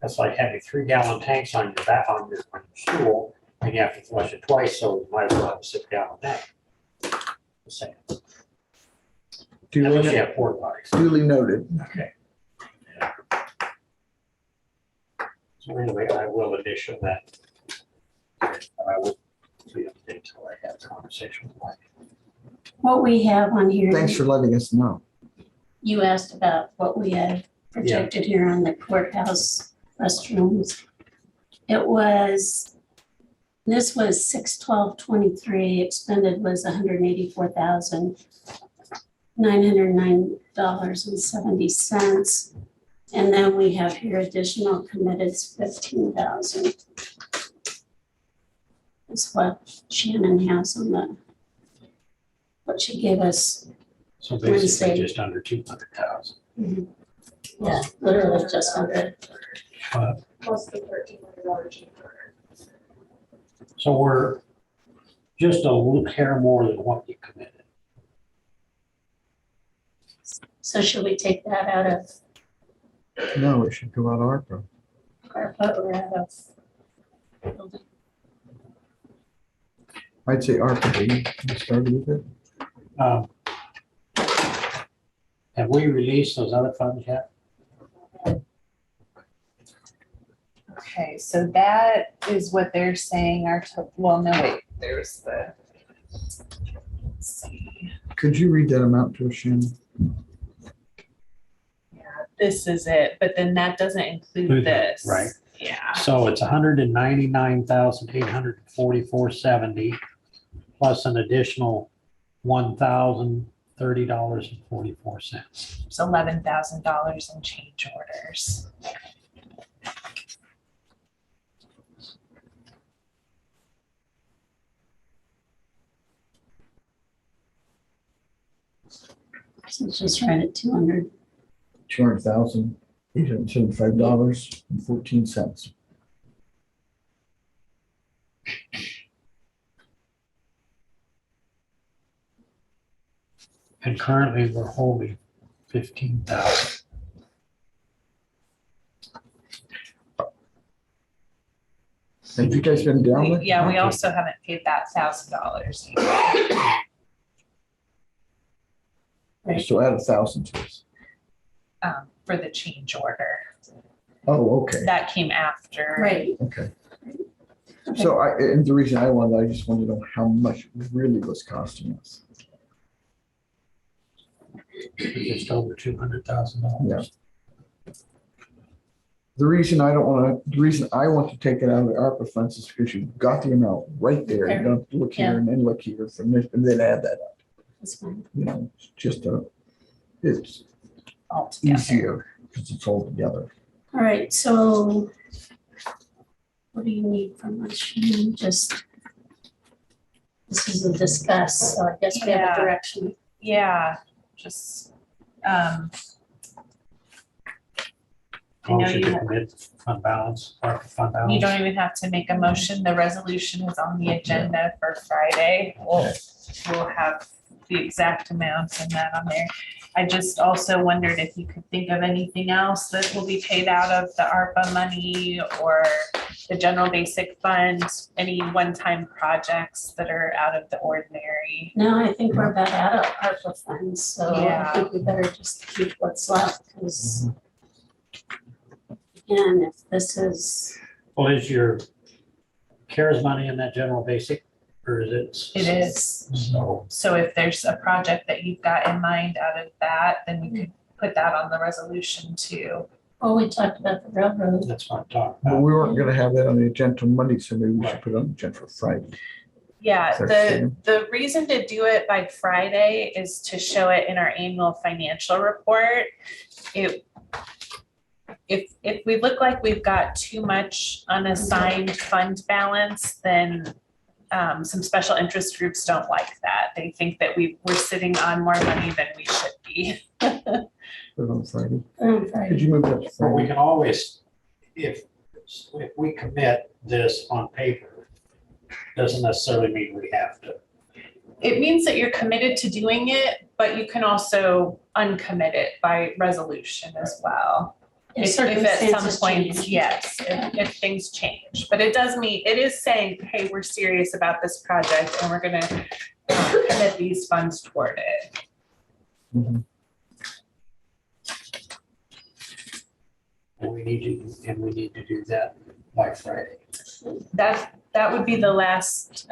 That's like having 3-gallon tanks on your back on your stool and you have to flush it twice, so you might as well have a 6-gallon tank. The same. Unless you have porta potties. Duly noted. Okay. Yeah. So anyway, I will initial that. I will be updated until I have a conversation with Mike. What we have on here. Thanks for letting us know. You asked about what we had projected here on the courthouse restrooms. This was 6/12/23, expended was $184,909.70. And then we have here additional committed $15,000. That's what Shannon has on what she gave us. So basically Wednesday. just under 200,000. Yeah, literally just under. Plus the $1,300 cheaper. So we're just a little hair more than what you committed. So should we take that out of No, it should go out of ARPA. ARPA or out of building? I'd say ARPA, baby. You started with it. Have we released those other funds yet? Okay, so that is what they're saying our, well, no, wait, there's the, let's see. Could you read that amount to us, Shannon? Yeah, this is it, but then that doesn't include this. Right. Yeah. So it's 199,844.70 plus an additional $1,030.44. It's $11,000 in change orders. So it's just right at 200. $200,875.14. And currently we're holding 15,000. Have you guys been down with? Yeah, we also haven't paid that $1,000. So add 1,000 to us. For the change order. Oh, okay, That came after. Right. okay. So and the reason I just wanted to know how much it really was costing us. Just over $200,000. Yeah. The reason I want to take it out of the ARPA funds is because you've got the amount right there. You don't have to look here and then look here from this, and then add that up. That's fine. You know, it's just it's All together. easier because it's all together. All right, so what do you need from us? Shannon? Just, this is a discuss, so I guess we have Yeah. a direction. Yeah, just, I know Motion to you, commit fund balance, ARPA fund balance. you don't even have to make a motion. The resolution is on the agenda for Friday. We'll have the exact amounts and that on there. I just also wondered if you could think of anything else that will be paid out of the ARPA money or the general basic fund, any one-time projects that are out of the ordinary. No, I think we're about out of ARPA funds, so Yeah. I think we better just keep what's left, because again, if this is, Well, is your CARES money in that general basic, or is it? It is. So, So if there's a project that you've got in mind out of that, then we could put that on the resolution too. oh, we talked about the railroad. that's what I'm talking But about. we weren't gonna have that on the agenda Monday, so maybe we should put it on the agenda for Friday. Yeah, Is that the reason to do it by Friday is to show it in our annual financial report. If we look like we've got too much unassigned fund balance, then some special interest groups don't like that. They think that we're sitting on more money than we should be. be. Put it on Friday. Friday. Could you move that to But we Friday? can always, if we commit this on paper, doesn't necessarily mean we have to. It means that you're committed to doing it, but you can also uncommit it by resolution as well. If at some circumstances point, change. yes, if things change, but it does mean, it is saying, hey, we're serious about this project and we're gonna commit these funds toward it. Mhm. And we need to do that by Friday. That would be the last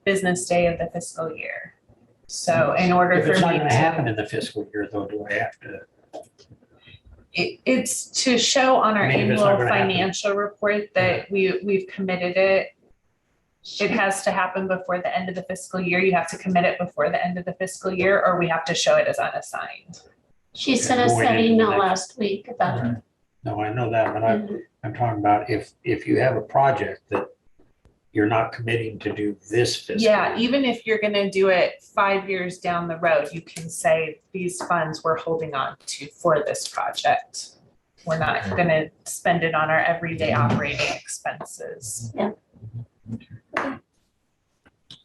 business day of the fiscal year. So in order If for it's not me gonna to, happen in the fiscal year though, do I have to? it's to show on our I mean, if it's not annual gonna happen. financial report that we've committed it. It has to happen before the end of the fiscal year. You have to commit it before the end of the fiscal year, or we have to show it as unassigned. She sent us Going that into email next- last week about it. No, I know that, but I'm talking about if you have a project that you're not committing to do this fiscal. Yeah, even if you're gonna do it 5 years down the road, you can say these funds we're holding on to for this project. We're not gonna spend it on our everyday operating expenses.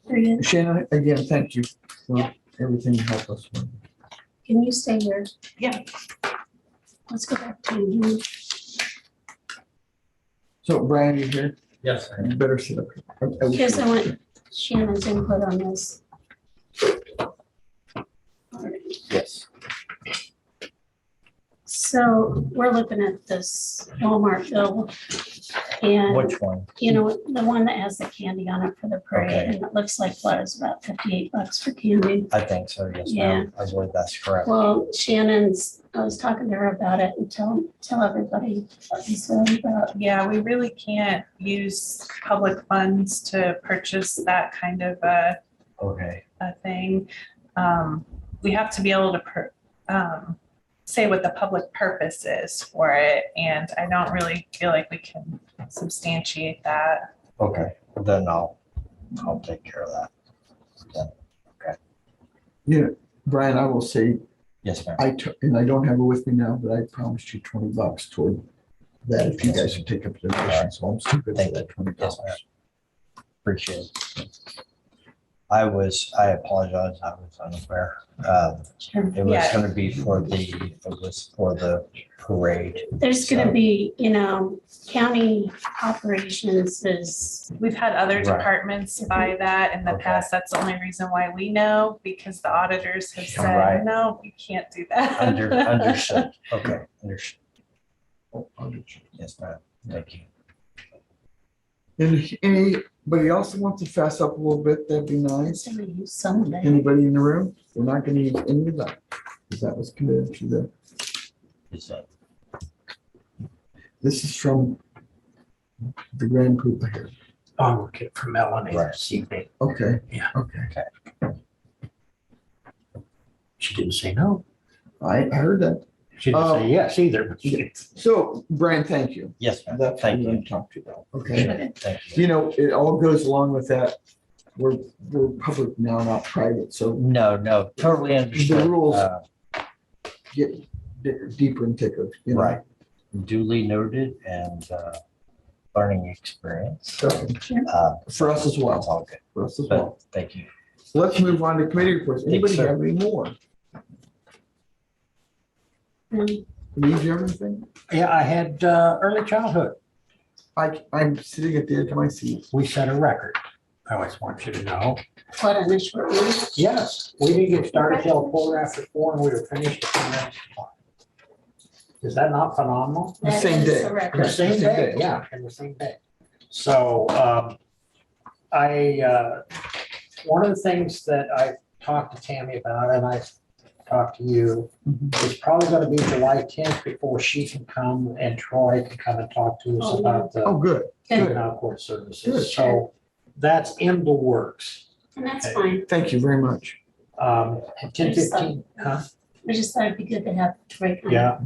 Very good. Shannon, again, thank you for everything you help us with. Can you stay here? Yeah. Let's go back to you. So Brian, you here? Yes. You better sit up. here. Because I want Shannon's input on this. Yes. So we're looking at this Walmart bill. And, Which one? you know, the one that has the candy on it for the parade, Okay. and it looks like what is about $58 for candy. I think so, yes, ma'am. I believe that's correct. Well, I was talking to her about it and tell everybody what he's feeling about. Yeah, we really can't use public funds to purchase that kind of a Okay, thing. We have to be able to say what the public purpose is for it, and I don't really feel like we can substantiate that. okay, then I'll take care of that. You know, Brian, I will say, Yes, ma'am. I took, and I don't have it with me now, but I promised you $20 toward that if you guys would take up the donation, so I'm stupid for Thank that $20. Yes, ma'am. Appreciate it. I apologize, I was unaware. Sure. It was Yeah. gonna be for the parade. There's gonna be, you know, county operations is, We've had other Right. departments buy that in the Okay. past. That's the only reason why we know, because the auditors have Right. said, no, you can't do that. Understood, okay, understood. Oh, understood. Yes, ma'am, thank you. And anybody else that wants to fast up a little bit, that'd be nice. somebody use someday. Anybody in the room? We're not gonna use any of that, because that was committed to the, Is that this is from the Grand Poopa here. Oh, okay, from Melanie Right. this evening. Okay. Yeah. Okay, She didn't say no. I heard that. She didn't say yes either, but she. So, Brian, thank you. Yes, ma'am, That's what thank we you. want to talk to you about, okay? Okay, thank you. You know, it all goes along with that. We're public now, not private, so No, totally understood. rules- Uh, get deeper and thicker, you know? Right. Duly noted and learning experience. So, For us as well. It's all good, for us as well. but thank you. Let's move on to committee reports. Anybody sir. have any more? Lee, do you have anything? Yeah, I had early childhood. I'm sitting at the edge of my seat. We set a record. I always want you to know. What on this short one? Yes, we didn't get started till 4:04 and we were finished at 10:05. Is that not phenomenal? The That same is day. the In the record. same Same day, day. yeah, in the same day. So one of the things that I talked to Tammy about, and I talked to you, is probably going to be July 10th before she can come and Troy can come and talk to us Oh, about Oh, the good. juvenile court Good. services. So that's in the works. And that's fine. Thank you very much. At 10:15, huh? I just thought it'd be good to have Troy come. Yeah.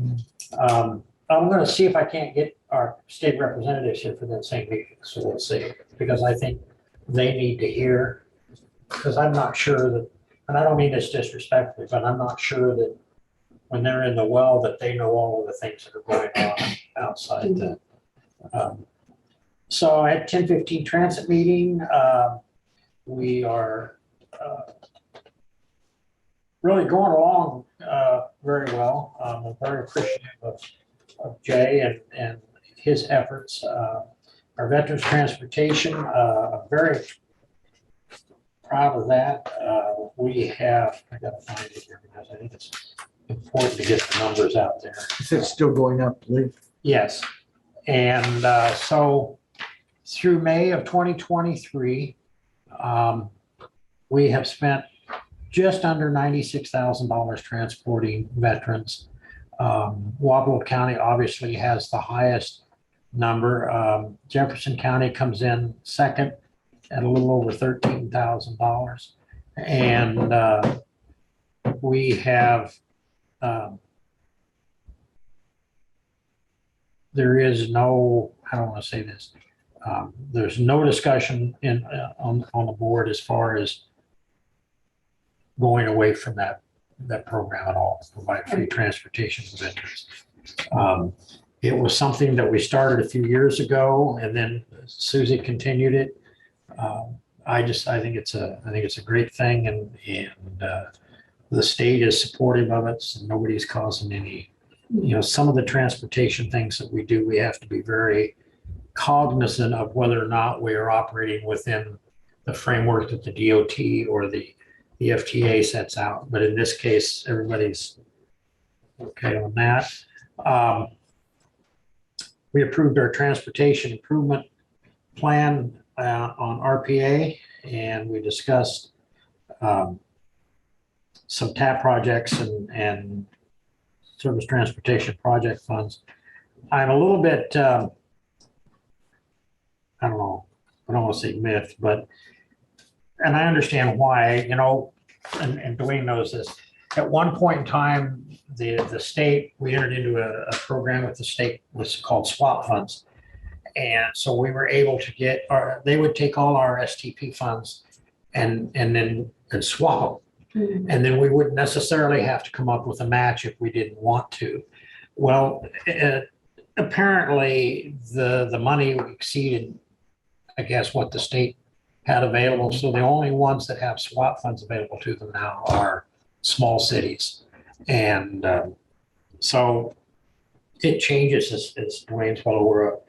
I'm gonna see if I can't get our state representatives here for that same meeting, so we'll see, because I think they need to hear, because I'm not sure that, and I don't mean this disrespectfully, but I'm not sure that when they're in the well, that they know all of the things that are going on outside the. So at 10:15 transit meeting, we are really going along very well. I'm very appreciative of Jay and his efforts. Our veterans transportation, very proud of that. We have, I gotta find it here because I think it's important to get the numbers out there. Is it still going up, Lee? Yes, and so through May of 2023, we have spent just under $96,000 transporting veterans. Wapello County obviously has the highest number. Jefferson County comes in second at a little over $13,000. And we have, there is no, I don't want to say this, there's no discussion on the board as far as going away from that program at all, provide free transportation to veterans. It was something that we started a few years ago, and then Susie continued it. I think it's a great thing, and the state is supportive of it, so nobody's causing any, some of the transportation things that we do, we have to be very cognizant of whether or not we are operating within the framework that the DOT or the FTA sets out. But in this case, everybody's okay on that. We approved our transportation improvement plan on RPA, and we discussed some TAP projects and service transportation project funds. I'm a little bit, I don't know, I don't want to say myth, but, and I understand why, and Dwayne knows this. At one point in time, the state, we entered into a program with the state, was called swap funds. And so we were able to get they would take all our STP funds and swap them. And then we wouldn't necessarily have to come up with a match if we didn't want to. Well, apparently the money exceeded, I guess, what the state had available. So the only ones that have swap funds available to them now are small cities. And so it changes, as Dwayne's well aware of,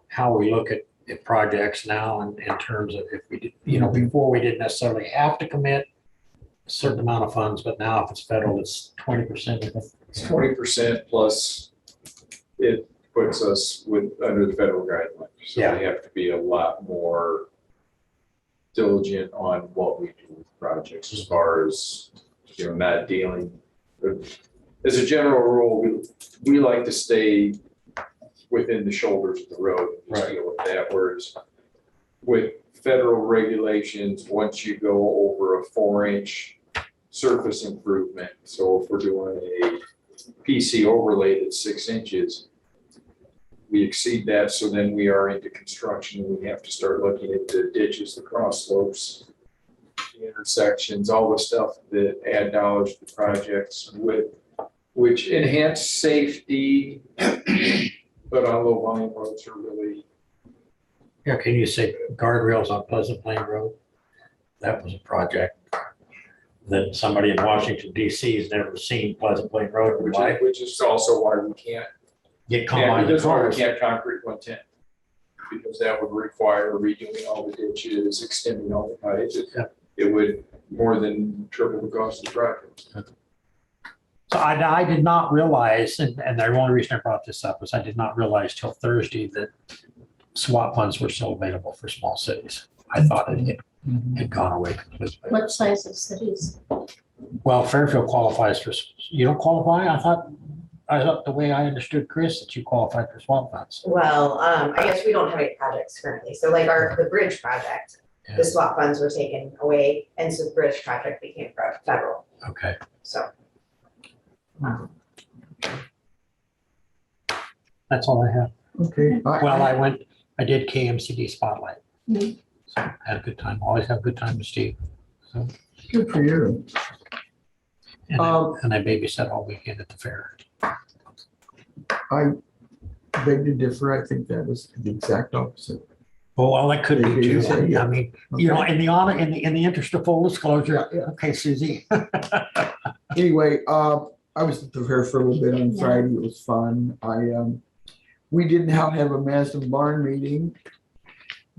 how we look at projects now in terms of if we did, before we didn't necessarily have to commit a certain amount of funds, but now if it's federal, it's 20%. It's 20% plus it puts us under the federal guidelines. So Yeah. we have to be a lot more diligent on what we do with projects as far as, not dealing with, as a general rule, we like to stay within the shoulders of the road and just deal with that. Whereas with federal regulations, once you go over a 4-inch surface improvement, so if we're doing a PC overlay that's 6 inches, we exceed that, so then we are into construction and we have to start looking at the ditches, the cross slopes, the intersections, all the stuff that add dollars to projects which enhance safety, but on low volume roads are really. Yeah, can you say guardrails on Pleasant Plain Road? That was a project that somebody in Washington DC has never seen Pleasant Plain Road. Which is also why we can't. Get caught by the That's why we cars. can't concrete 110, because that would require redoing all the ditches, extending all the pipes. It would more than triple the cost of the project. So I did not realize, and the only reason I brought this up is I did not realize till Thursday that SWAT funds were still available for small cities. I thought it had gone away completely. What size of cities? Well, Fairfield qualifies for, you don't qualify? I thought the way I understood Chris, that you qualified for SWAT funds. Well, I guess we don't have any projects currently. So like the bridge project, the swap funds were taken away, and so the bridge project became federal. Okay. So. That's all I have. Okay. Well, I did KMCD Spotlight. So had a good time. Always have a good time with Steve. So, Good for you. And I babysat all weekend at the fair. I beg to differ. I think that was the exact opposite. Oh, well, that could be too. Babysat, yeah. I mean, you know, in the honor, in the interest of full disclosure, Yeah, yeah. okay, Susie. Anyway, I was at the fair for a little bit on Yeah. Friday. It was fun. We didn't have a Mazda barn meeting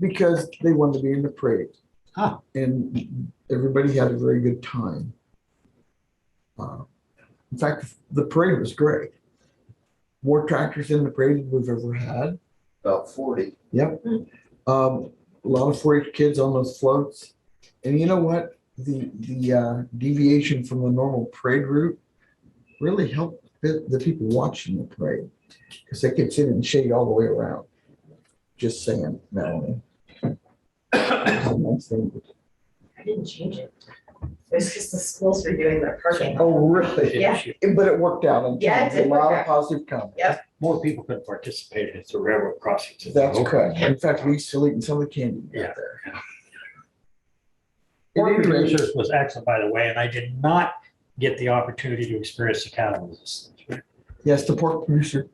because they wanted to be in the parade. Ah. And everybody had a very good time. In fact, the parade was great. More tractors in the parade than we've ever had. About 40. Yep. A lot of 4-H kids on those floats. And you know what? The deviation from the normal parade route really helped the people watching the parade because they could sit in shade all the way around. Just saying, Melanie. Nice thing. I didn't change it. It was just the schools were doing their parking. Oh, really? Yeah. But it worked out. And Yeah, it a did lot work of out. positive comments. Yep. More people could participate in the railroad crossings. That's correct. In fact, we still eating some of the candy Yeah. out there. Port At any rate, Producers was excellent, by the way, and I did not get the opportunity to experience the cattle. yes, the pork producer.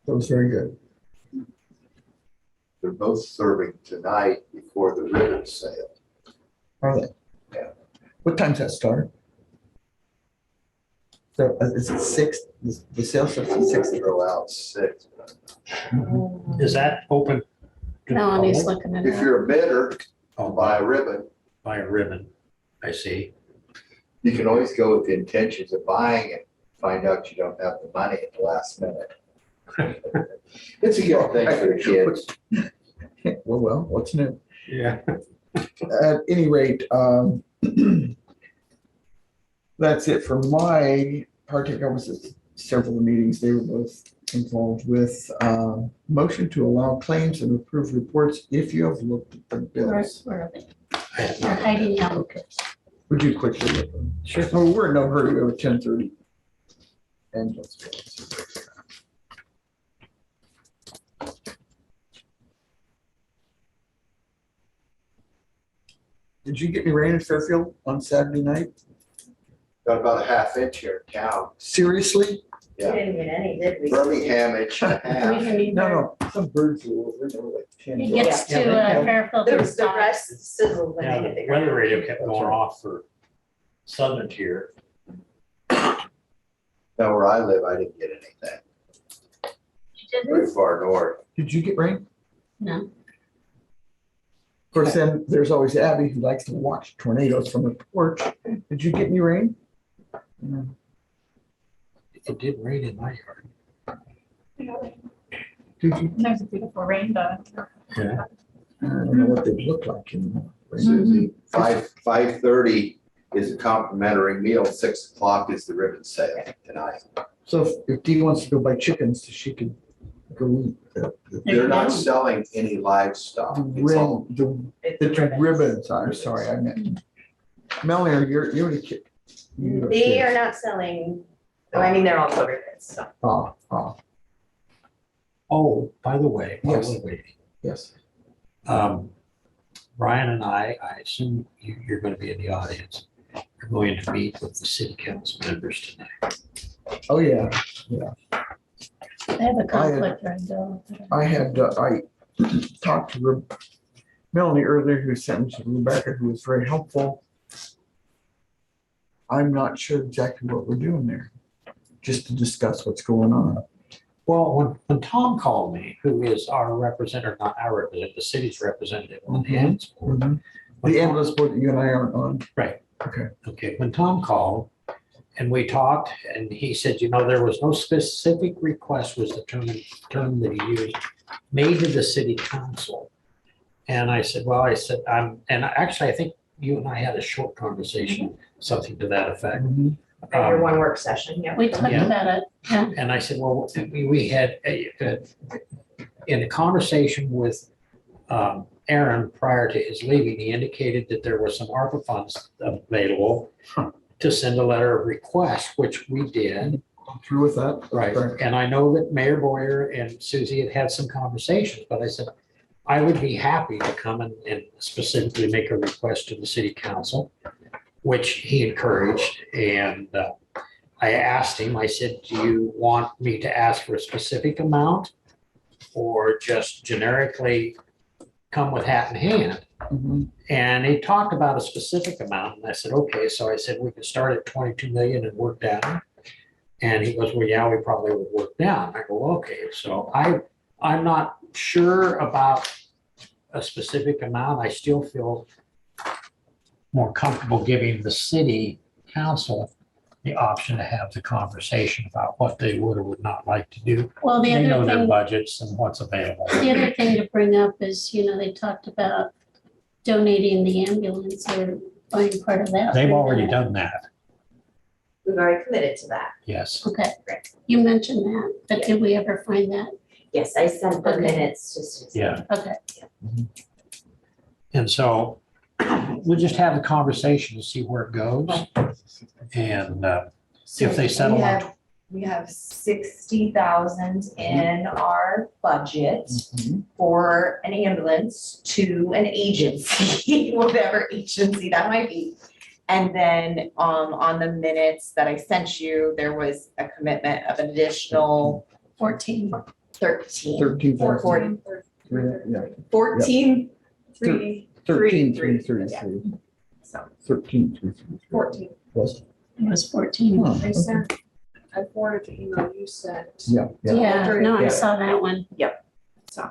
That was very good. They're both serving tonight before the ribbon sale. Are they? Yeah. What time's that start? So is it 6? The sale starts at 6. Throw out 6. Is that open? to the Melanie's public? looking at If it. you're a bidder, Oh, buy a ribbon. by a ribbon. I see. You can always go with the intentions of buying it, find out you don't have the money at the last minute. It's a good thing for the kids. Well, what's new? Yeah. At any rate, that's it for my partake. I was at several meetings. They were both involved with motion to allow claims and approve reports if you have looked at the bills. Where are they? They're hiding out. Okay. Would you quickly look them? Sure. Oh, we're in no hurry. We have 10:30. And let's go. Did you get any rain in Fairfield on Saturday night? Got about a half inch here in town. Seriously? We didn't get any, did we? Birmingham inch and a We half. didn't either. No. Some birds flew over. They were like 10. It gets Yeah, to they have- Fairfield. The and the stops. rest sizzled when Yeah, they hit the the weather ground. radio kept going That's right. off for southern tier. Now where I live, I didn't get anything. You didn't? Very far north. Did you get rain? No. Of course, then there's always Abby who likes to watch tornadoes from the porch. Did you get any rain? No. It did rain in my yard. Did you? There's a beautiful rainbow. Yeah. I don't know what they look like in the rain. Susie, 5:30 is a complimentary meal. 6 o'clock is the ribbon sale tonight. So if Dee wants to go buy chickens, she could go eat the They're not selling any livestock. It's all the ribbons. I'm sorry, I meant. Melanie, you're the kid. They are not selling, I mean, they're all clover pits, so. Oh, by the way, while Yes. we're waiting, Yes. Brian and I assume you're going to be in the audience. You're going to meet with the city council members tonight. Oh, yeah. I have a conflict right now. I talked to Melanie earlier, who sent me to Rebecca, who was very helpful. I'm not sure exactly what we're doing there, just to discuss what's going on. Well, when Tom called me, who is our representative, not our representative, the city's representative on the Mhm. ambulance board. The when Tom- ambulance board that you and I aren't on. Right. Okay. Okay, when Tom called and we talked and he said, you know, there was no specific request was the term that he used, made to the city council. And I said, and actually, I think you and I had a short conversation, something to that effect. At your one work session, yeah. We talked Yeah. about it. Yeah. And I said, well, we had in a conversation with Aaron prior to his leaving, he indicated that there were some ARPA funds available to send a letter of request, which we did. Through with that? Right. And I know that Mayor Boyer and Susie had had some conversations, but I said, I would be happy to come and specifically make a request to the city council, which he encouraged. And I asked him, I said, do you want me to ask for a specific amount? Or just generically come with hat in hand? Mhm. And he talked about a specific amount, and I said, okay, so I said, we can start at 22 million and work down. And he goes, well, yeah, we probably would work down. I go, okay, so I'm not sure about a specific amount. I still feel more comfortable giving the city council the option to have the conversation about what they would or would not like to do. Well, the They know other their thing, budgets and what's available. the other thing to bring up is, they talked about donating the ambulance or buying part of that. They've already done that, We've already committed to that. yes. Okay, you mentioned that, but did we ever find that? Yes, I sent the Okay. minutes just. Yeah. Okay, And so we'll just have the conversation to see where it goes. And if they settle We on, have- We have 60,000 in our budget Mhm. for an ambulance to an agency, whatever agency that might be. And then on the minutes that I sent you, there was a commitment of an additional 14. 13. 13,000. 40, Yeah, 14, 3, 13,333. so 13,333. 14. Was, It was 14. huh, I okay. sent, I forwarded the email you sent. Yeah, yeah. Yeah, no, I Yeah. saw that one. So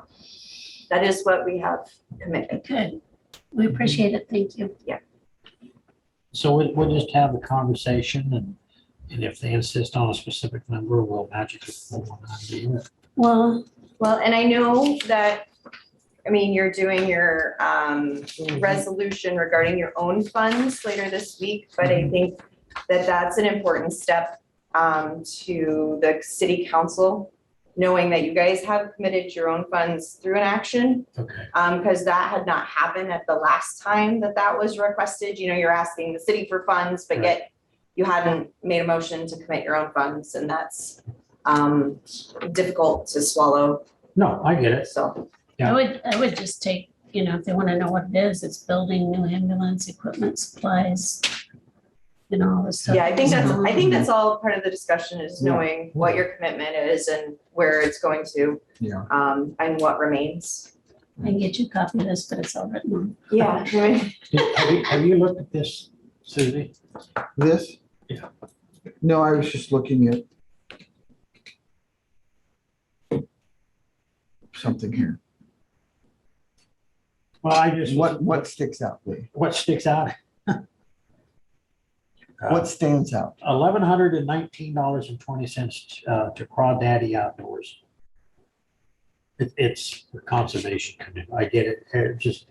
that is what we have committed. Good. We appreciate it. Thank you. so we'll just have the conversation, and if they insist on a specific number, we'll magically pull one out of the air. Well, Well, and I know that, you're doing your resolution regarding your own funds later this week, but I think that that's an important step to the city council, knowing that you guys have committed your own funds through an action, Okay, because that had not happened at the last time that was requested. You're asking the city for funds, but yet you hadn't made a motion to commit your own funds, and that's difficult to swallow, no, I get it. so. Yeah. I would just take, if they want to know what it is, it's building new ambulance equipment, supplies, all this stuff. Yeah, I think that's all part of the discussion, is knowing what your commitment is and where it's going to, Yeah. and what remains. I can get you a copy of this, but it's all written on. Yeah. Have you looked at this, Susie? This? Yeah. No, I was just looking at something here. Well, I just. What sticks out, Lee? What sticks out? What stands out? $1,119.20 to Crawdaddy Outdoors. It's for conservation canoe. I get it. Just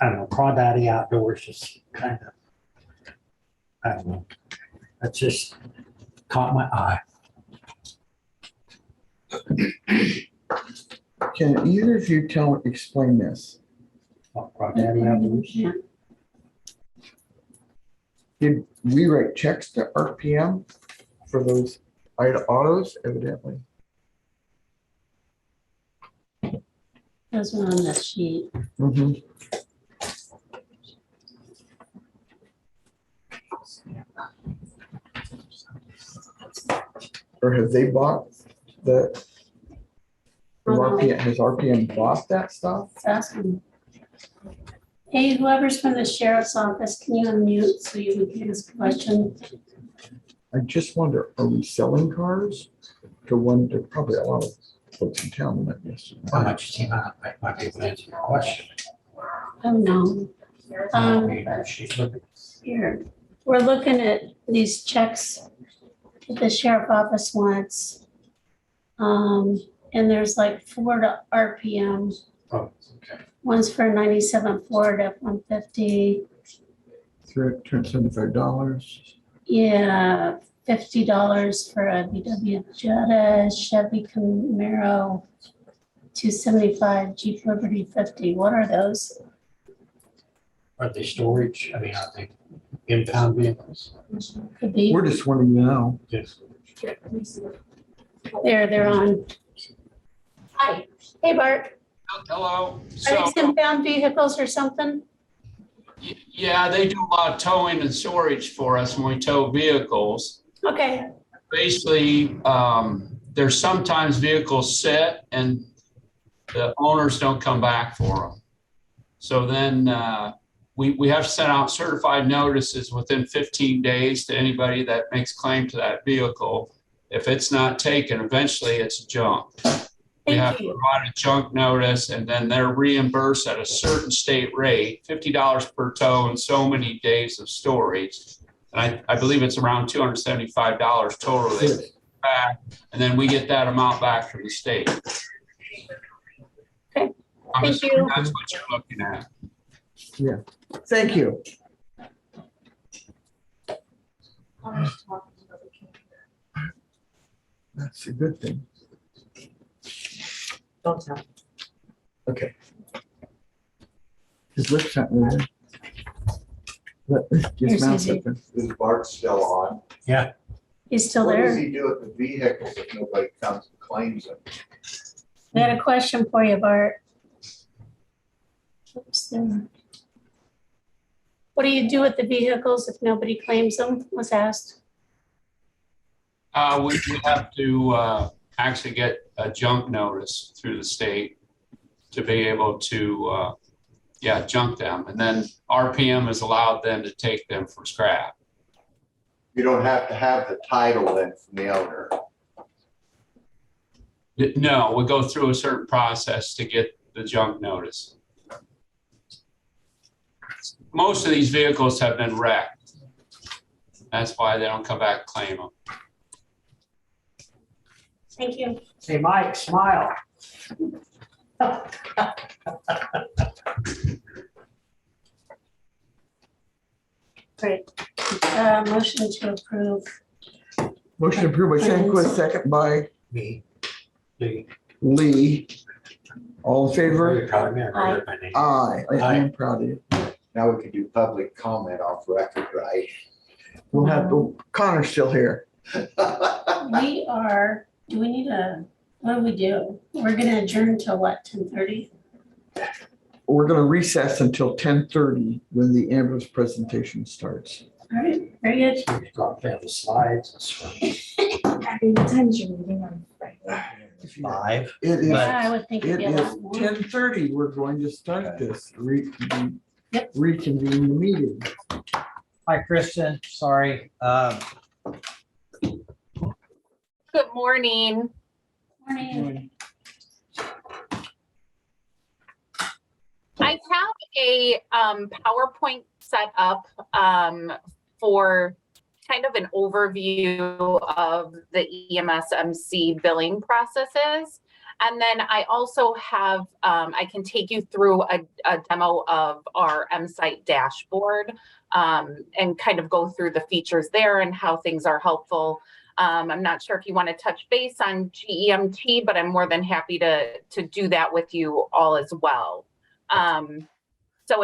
I don't know, Crawdaddy Outdoors just kind of, I don't know. That just caught my eye. Can either of you explain this? Crawdaddy Outdoors. Yeah. Did we write checks to RPM for those autos evidently? Those were on the sheet. Mhm. Or have they bought has RPM bought that stuff? It's asking. Hey, whoever's from the sheriff's office, can you unmute so you can ask a question? I just wonder, are we selling cars to one, there's probably a lot of folks in town that might How much came out? I might be able to answer your question. Oh, no. She's looking. Here, we're looking at these checks that the sheriff office wants. And there's like 4 to RPM. Oh, okay. One's for 97 Ford F-150. $375. Yeah, $50 for a VW Jetta, Chevy Camaro, 275 Jeep Liberty 50. What are those? Are they storage? I mean, are they impound vehicles? Could be. We're just wanting to know. Yes. They're on. Hi. Hey, Bart. Hello. Are So, these impound vehicles or something? yeah, they do a lot of towing and storage for us when we tow vehicles. Okay. basically, there's sometimes vehicles sit and the owners don't come back for them. So then we have to send out certified notices within 15 days to anybody that makes claim to that vehicle. If it's not taken, eventually it's junk. We have to provide a junk notice, and then they're reimbursed at a certain state rate, $50 per tow and so many days of storage. And I believe it's around $275 total they get back, and then we get that amount back from the state. Okay, I'm thank assuming you. that's what you're looking at. Yeah, thank you. That's a good thing. Don't tell. Okay. His lips aren't moving. Let me Here's dismount Susie. something. Is Bart still on? He's still What does there. he do with the vehicles if nobody comes and claims them? We had a question for you, Bart. Oops, there. What do you do with the vehicles if nobody claims them, was asked? We have to actually get a junk notice through the state to be able to, junk them. And then RPM is allowed then to take them for scrap. You don't have to have the title then from the owner. No, we go through a certain process to get the junk notice. Most of these vehicles have been wrecked. That's why they don't come back and claim them. Thank you. Say, Mike, smile. Great. Motion to approve. Motion approved by Sandquist, second by Me. Lee. Lee. All in favor? Very proud of me. I remembered my name. Aye. I am proud of you. Now we can do public comment off record, right? We'll have, Connor's still here. We are, do we need what do we do? We're gonna adjourn till what, 10:30? We're gonna recess until 10:30 when the ambulance presentation starts. All right, very good. You got to have the slides and stuff. What time's your meeting on Friday? 5. It is, Yeah, I would think it'd it be a is lot more. 10:30. We're going to start this, Yep. reconvene the meeting. Hi, Kristen. Sorry. Good morning. Morning. I have a PowerPoint set up for kind of an overview of the EMS/MC billing processes. And then I also have, I can take you through a demo of our M-Site dashboard and kind of go through the features there and how things are helpful. I'm not sure if you want to touch base on GEMT, but I'm more than happy to do that with you all as well. So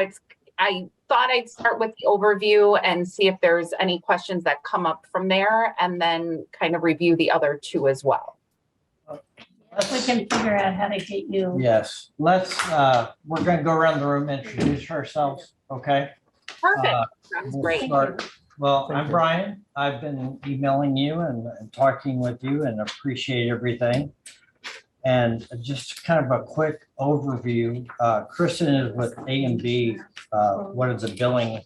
I thought I'd start with the overview and see if there's any questions that come up from there, and then kind of review the other two as well. We can figure out how to get you. Yes, let's, we're going to go around the room, introduce ourselves, okay? Perfect. Sounds We'll great. start. Well, I'm Brian. I've been emailing you and talking with you and appreciate everything. And just kind of a quick overview. Kristen is with A&B, one of the billing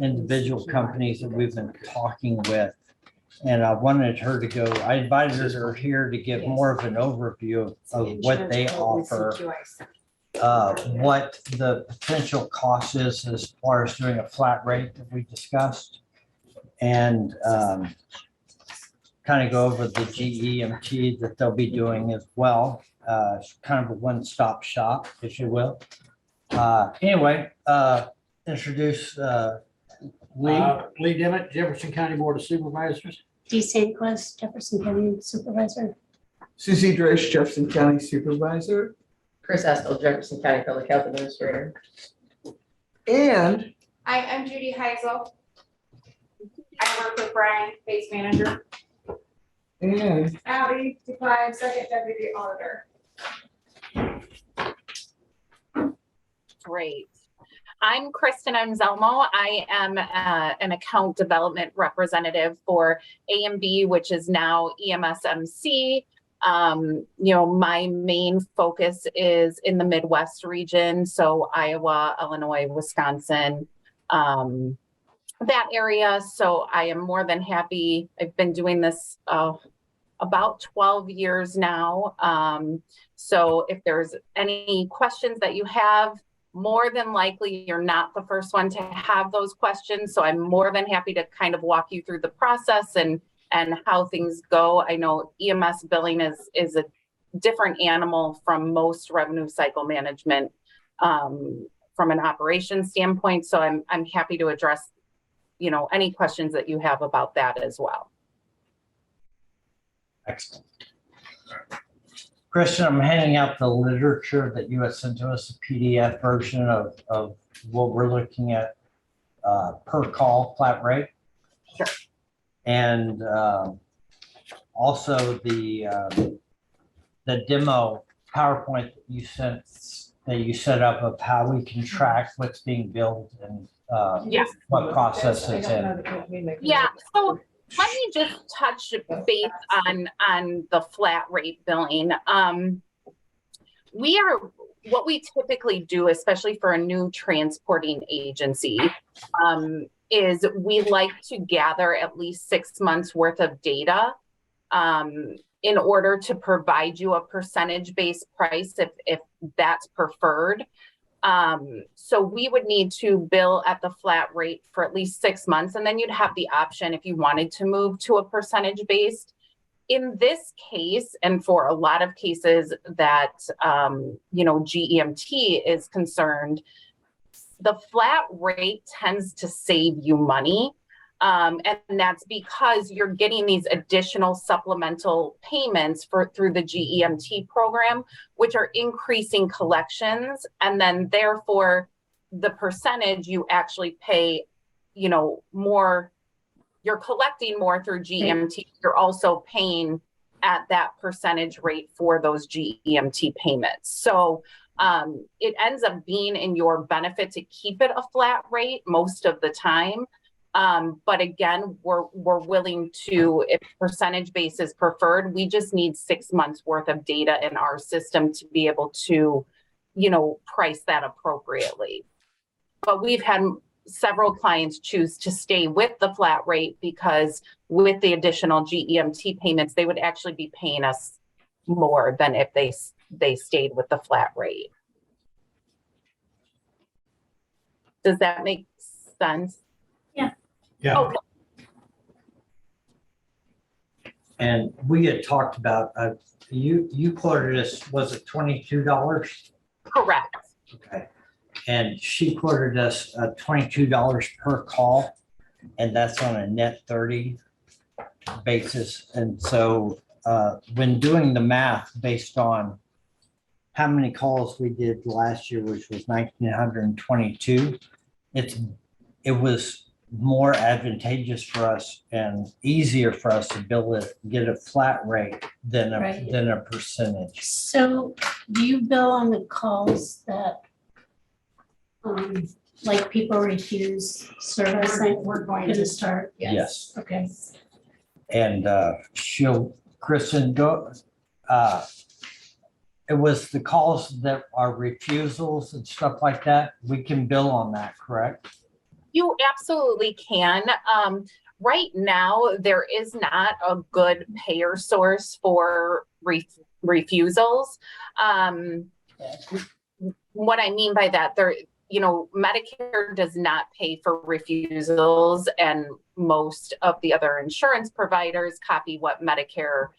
individual companies that we've been talking with. And I wanted her to go, I invited her here to give more of an overview of what they offer, what the potential cost is as far as doing a flat rate that we discussed, and kind of go over the GEMT that they'll be doing as well. Kind of a one-stop shop, if you will. Anyway, introduce Lee. Lee Dimmitt, Jefferson County Board of Supervisors. D. Sandquist, Jefferson County Supervisor. Susie Drish, Jefferson County Supervisor. Chris Estel, Jefferson County Public Health Administrator. And Hi, I'm Judy Heisel. I work with Brian, Case Manager. And Abby Decline, Second Deputy Auditor. Great. I'm Kristen Anselmo. I am an account development representative for AMB, which is now EMSMC. My main focus is in the Midwest region, so Iowa, Illinois, Wisconsin, that area. So I am more than happy. I've been doing this about 12 years now. So if there's any questions that you have, more than likely you're not the first one to have those questions. So I'm more than happy to kind of walk you through the process and how things go. I know EMS billing is a different animal from most revenue cycle management from an operations standpoint. So I'm happy to address, any questions that you have about that as well. Excellent. Christian, I'm handing out the literature that you had sent to us, a PDF version of what we're looking at per call flat rate. Sure. And also the demo PowerPoint that you set up of how we can track what's being billed and what process it's in. Yeah, so let me just touch base on the flat rate billing. What we typically do, especially for a new transporting agency, is we like to gather at least 6 months worth of data in order to provide you a percentage-based price if that's preferred. So we would need to bill at the flat rate for at least 6 months, and then you'd have the option if you wanted to move to a percentage-based. In this case, and for a lot of cases that, GEMT is concerned, the flat rate tends to save you money. And that's because you're getting these additional supplemental payments through the GEMT program, which are increasing collections. And then therefore the percentage you actually pay, more, you're collecting more through GEMT. You're also paying at that percentage rate for those GEMT payments. So it ends up being in your benefit to keep it a flat rate most of the time. But again, we're willing to, if percentage base is preferred, we just need 6 months worth of data in our system to be able to, price that appropriately. But we've had several clients choose to stay with the flat rate because with the additional GEMT payments, they would actually be paying us more than if they stayed with the flat rate. Does that make sense? Yeah. Okay. And we had talked about, you quoted us, was it $22? Correct. Okay. And she quoted us $22 per call, and that's on a net 30 basis. And so when doing the math based on how many calls we did last year, which was 1,922, it was more advantageous for us and easier for us to get a flat rate than a percentage. So do you bill on the calls that like people refuse service? We're going to start. Yes. Okay. And Kristen, go. It was the calls that are refusals and stuff like that. We can bill on that, correct? You absolutely can. Right now, there is not a good payer source for refusals. What I mean by that, Medicare does not pay for refusals, and most of the other insurance providers copy what Medicare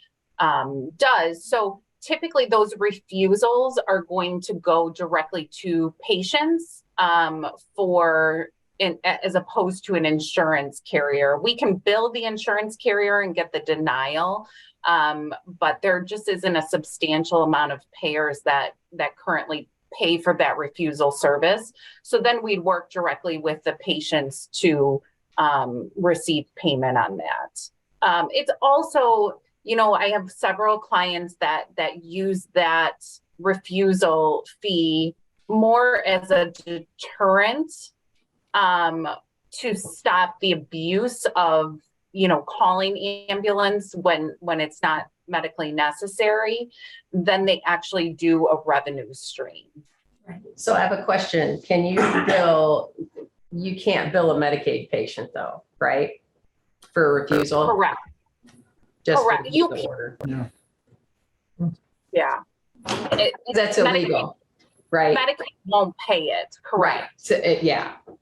does. So typically those refusals are going to go directly to patients as opposed to an insurance carrier. We can bill the insurance carrier and get the denial, but there just isn't a substantial amount of payers that currently pay for that refusal service. So then we'd work directly with the patients to receive payment on that. It's also, I have several clients that use that refusal fee more as a deterrent to stop the abuse of, calling ambulance when it's not medically necessary, then they actually do a revenue stream. So I have a question. You can't bill a Medicaid patient though, right? For refusal? Correct. Just for Correct. the order. Yeah. That's illegal, right? Medicaid won't pay it. Correct. Right. So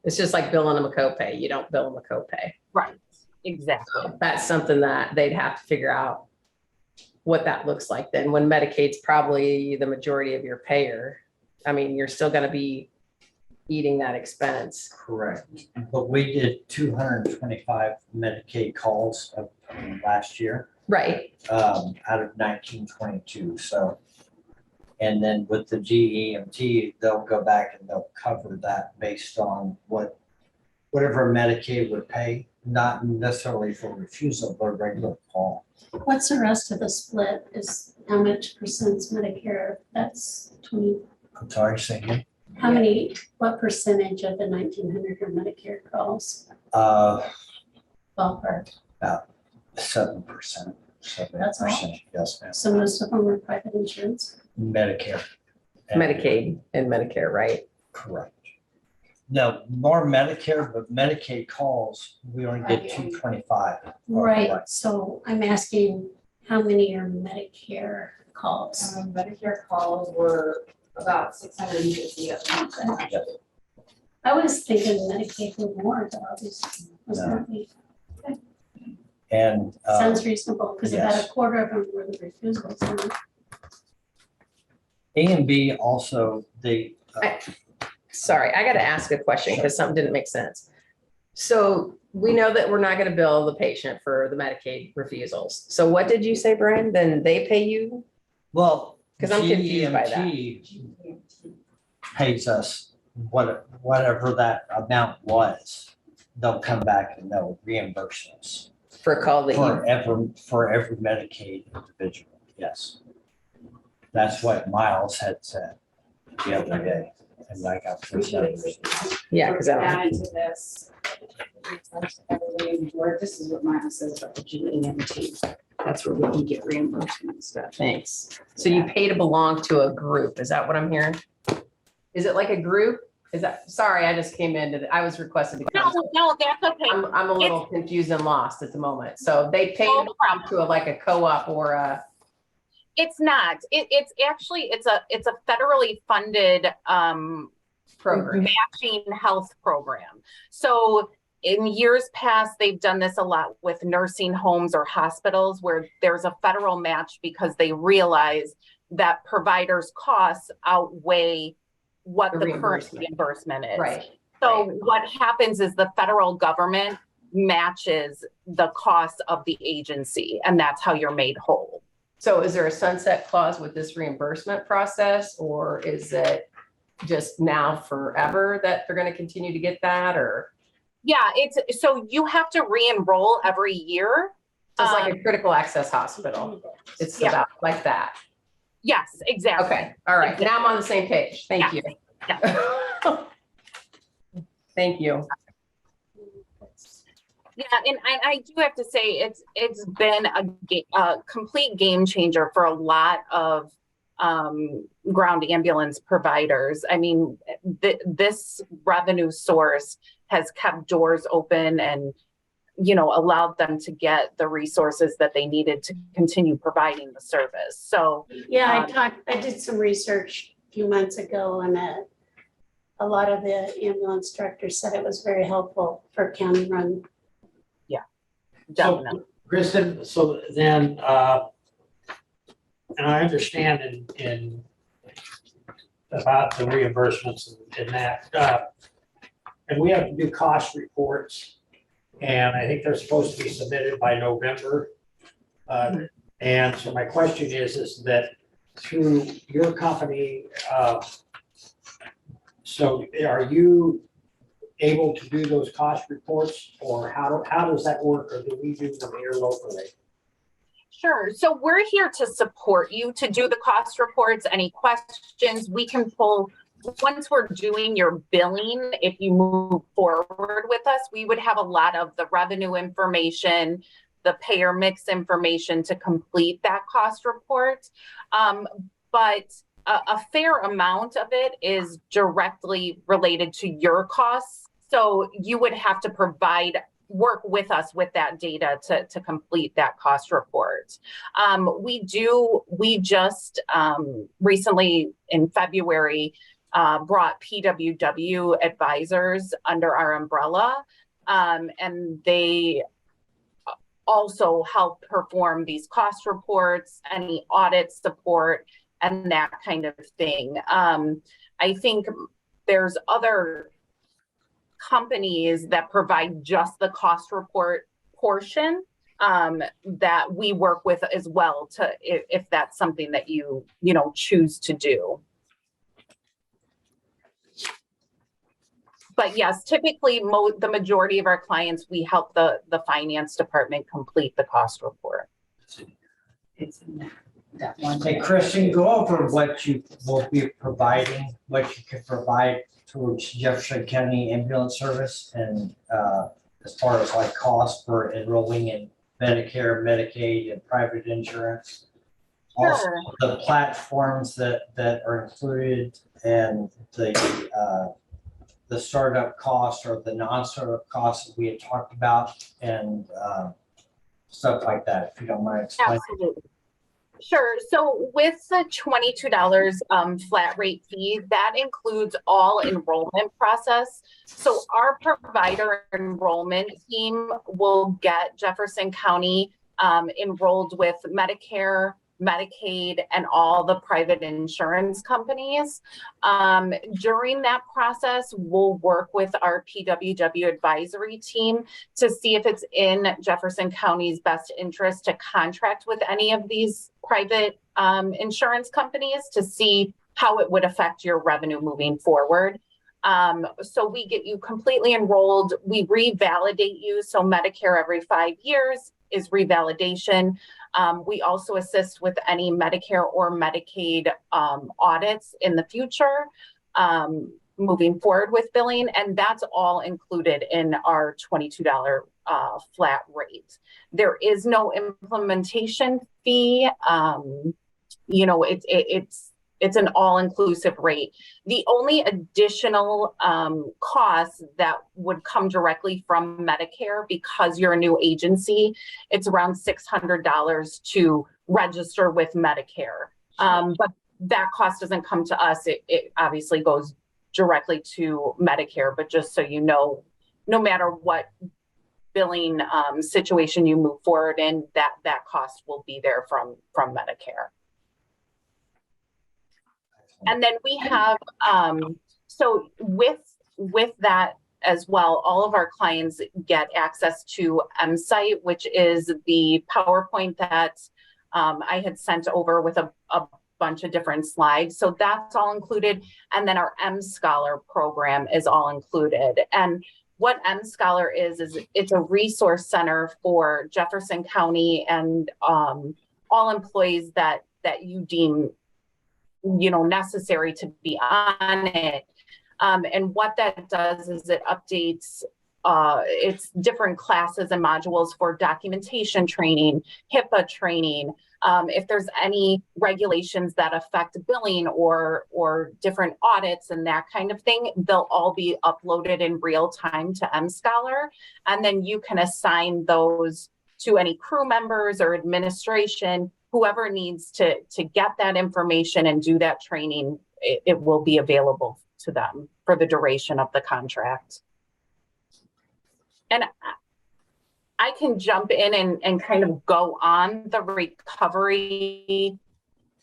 it's just like billing them a copay. You don't bill them a copay. Right. Exactly. So that's something that they'd have to figure out what that looks like then when Medicaid's probably the majority of your payer. I mean, you're still going to be eating that expense. Correct. But we did 225 Medicaid calls last year. Right. Out of 1922. So, and then with the GEMT, they'll go back and they'll cover that based on whatever Medicaid would pay, not necessarily for refusal, but a regular call. What's the rest of the split? Is how much percent's Medicare? That's 20. I'm sorry, say again. What percentage of the 1900 are Medicare calls? Ballpark. About 7%. 7%. That's all? Yes, ma'am. So most of them are private insurance. Medicare. Medicaid and Medicare, right? Correct. No, more Medicare, but Medicaid calls, we only did 225. Right. So I'm asking how many are Medicare calls? Medicare calls were about 650 of them. I was thinking Medicaid were more, but obviously wasn't me. And Sounds reasonable because about yes. a quarter of them were the refusals. A and B also, Sorry, I got to ask a question because something didn't make sense. So we know that we're not going to bill the patient for the Medicaid refusals. So what did you say, Brian? Then they pay you? well, Because I'm confused by that. GEMT pays us whatever that amount was. They'll come back and they'll reimburse us For a call that you, for every Medicaid individual. Yes. That's what Miles had said the other day. And I got those numbers. yeah, because I don't. Added to this. This is what mine says about the GEMT. That's where we can get reimbursement and stuff. Thanks. So you pay to belong to a group. Is that what I'm hearing? Is it like a group? Is that, sorry, I just came in I was requested to come. No, that's okay. I'm a little confused and lost at the moment. So they pay to belong to like a co-op or a. It's not. It's actually it's a federally funded program, matching health program. So in years past, they've done this a lot with nursing homes or hospitals where there's a federal match because they realize that providers' costs outweigh what the current reimbursement is. Right. So what happens is the federal government matches the cost of the agency, and that's how you're made whole. So is there a sunset clause with this reimbursement process, or is it just now forever that they're going to continue to get that, or? Yeah, so you have to re-enroll every year. So it's like a critical access hospital. It's about like that. Yes, exactly. Okay. All right. Now I'm on the same page. Thank you. Yeah. Thank you. Yeah, and I do have to say it's been a complete game changer for a lot of ground ambulance providers. I mean, this revenue source has kept doors open and, allowed them to get the resources that they needed to continue providing the service. So yeah, I did some research a few months ago, and a lot of the ambulance directors said it was very helpful for county run. Yeah, definitely. So, Kristen, so then, and I understand in about the reimbursements and that, and we have to do cost reports, and I think they're supposed to be submitted by November. And so my question is that through your company, so are you able to do those cost reports, or how does that work, or do we do them here locally? Sure. So we're here to support you to do the cost reports. Any questions, we can pull once we're doing your billing, if you move forward with us, we would have a lot of the revenue information, the payer mix information to complete that cost report. But a fair amount of it is directly related to your costs. So you would have to work with us with that data to complete that cost report. We just recently in February brought PWW Advisors under our umbrella, and they also help perform these cost reports, any audit support, and that kind of thing. I think there's other companies that provide just the cost report portion that we work with as well if that's something that you choose to do. But yes, typically the majority of our clients, we help the finance department complete the cost report. It's in that one. Hey, Christian, go over what you will be providing, what you can provide towards Jefferson County Ambulance Service, and as far as like cost for enrolling in Medicare, Medicaid, and private insurance. Sure. Also, the platforms that are included, and the startup costs or the non-startup costs that we had talked about, and stuff like that, if you don't mind explaining. Absolutely. Sure. So with the $22 flat rate fee, that includes all enrollment process. So our provider enrollment team will get Jefferson County enrolled with Medicare, Medicaid, and all the private insurance companies. During that process, we'll work with our PWW advisory team to see if it's in Jefferson County's best interest to contract with any of these private insurance companies to see how it would affect your revenue moving forward. So we get you completely enrolled. We revalidate you. So Medicare every 5 years is revalidation. We also assist with any Medicare or Medicaid audits in the future, moving forward with billing, and that's all included in our $22 flat rate. There is no implementation fee. It's an all-inclusive rate. The only additional costs that would come directly from Medicare, because you're a new agency, it's around $600 to register with Medicare. But that cost doesn't come to us. It obviously goes directly to Medicare, but just so you know, no matter what billing situation you move forward in, that cost will be there from Medicare. And then we have, so with that as well, all of our clients get access to MSite, which is the PowerPoint that I had sent over with a bunch of different slides. So that's all included. And then our M-Scholar program is all included. And what M-Scholar is it's a resource center for Jefferson County and all employees that you deem necessary to be on it. And what that does is it updates it's different classes and modules for documentation training, HIPAA training. If there's any regulations that affect billing or different audits and that kind of thing, they'll all be uploaded in real time to M-Scholar. And then you can assign those to any crew members or administration. Whoever needs to get that information and do that training, it will be available to them for the duration of the contract. And I can jump in and kind of go on the recovery,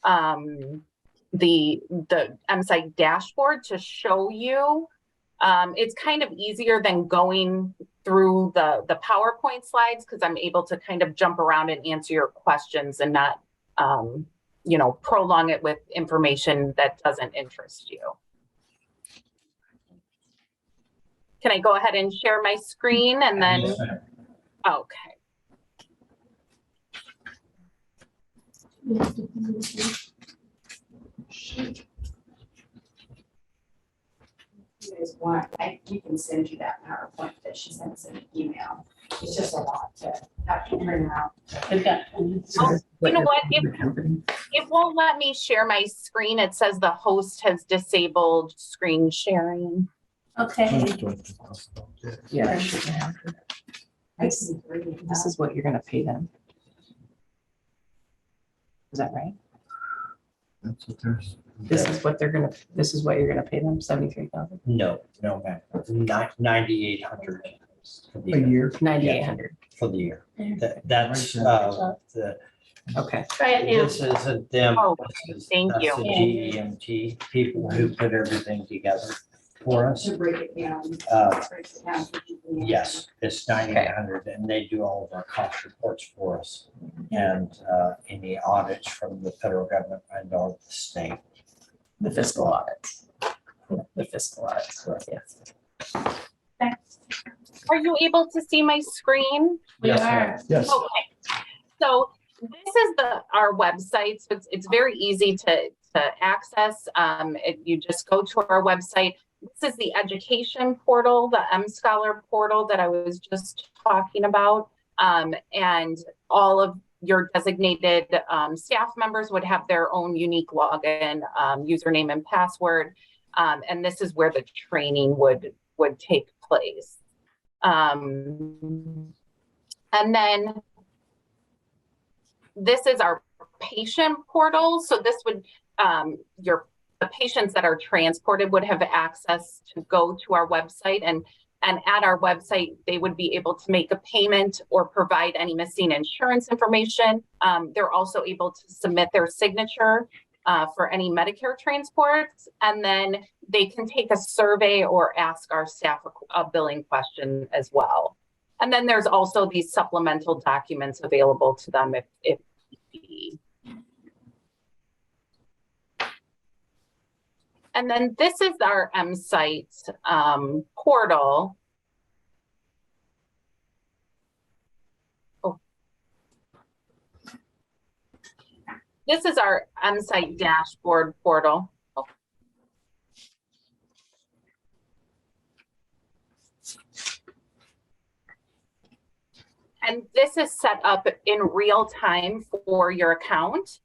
the MSite dashboard to show you. It's kind of easier than going through the PowerPoint slides because I'm able to kind of jump around and answer your questions and not, prolong it with information that doesn't interest you. Can I go ahead and share my screen and then? Yes, ma'am. Okay. you guys want, we can send you that PowerPoint that she sends in an email. It's just a lot to have to print out. They've got. Oh, you know what? It won't let me share my screen. It says the host has disabled screen sharing. Okay. Yeah. I shouldn't have. This is what you're gonna pay them. Is that right? That's what there's. This is what you're gonna pay them, 73,000? No, ma'am, 9,800. A year. 9,800. For the year. That's, the, Okay. Try it now. this isn't them. Oh, This is- thank you. That's the GEMT people who put everything together for us. To break it down. Breaks it down for you. Yes, it's 9,800 and they do all of our cost reports for us and any audits from the federal government and all the state. The fiscal audits. The fiscal audits, yes. Are you able to see my screen? We Yes, are. ma'am. Yes. Okay. So this is our website. So it's very easy to access. You just go to our website. This is the education portal, the MScholar portal that I was just talking about. And all of your designated staff members would have their own unique login, username and password. And this is where the training would take place. And then this is our patient portal. So this would, the patients that are transported would have access to go to our website, and at our website, they would be able to make a payment or provide any missing insurance information. They're also able to submit their signature for any Medicare transports, and then they can take a survey or ask our staff a billing question as well. And then there's also these supplemental documents available to them if need. And then this is our M-Site portal. Oh. This is our M-Site dashboard portal. Oh. And this is set up in real time for your account.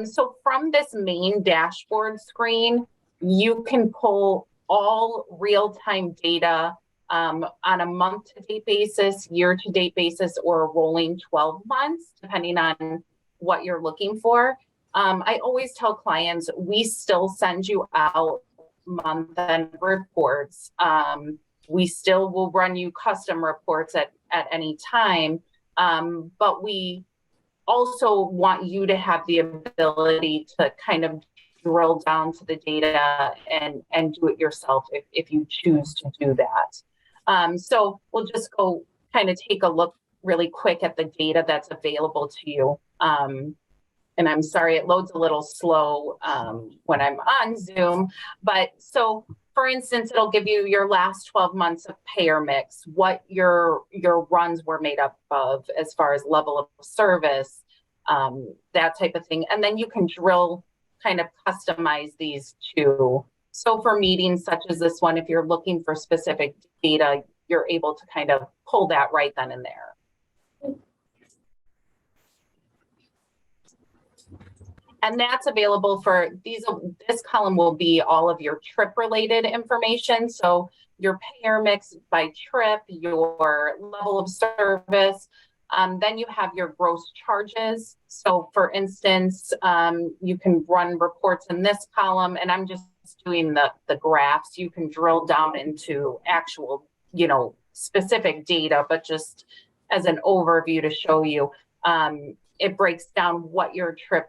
So from this main dashboard screen, you can pull all real-time data on a month-to-date basis, year-to-date basis, or a rolling 12 months, depending on what you're looking for. I always tell clients, we still send you out month-end reports. We still will run you custom reports at any time, but we also want you to have the ability to kind of drill down to the data and do it yourself if you choose to do that. So we'll just go kind of take a look really quick at the data that's available to you. And I'm sorry, it loads a little slow when I'm on Zoom, but so for instance, it'll give you your last 12 months of payer mix, what your runs were made up of as far as level of service, that type of thing. And then you can kind of customize these too. So for meetings such as this one, if you're looking for specific data, you're able to kind of pull that right then and there. And that's available for this column will be all of your trip related information. So your payer mix by trip, your level of service, then you have your gross charges. So for instance, you can run reports in this column, and I'm just doing the graphs. You can drill down into actual, specific data, but just as an overview to show you, it breaks down what your trip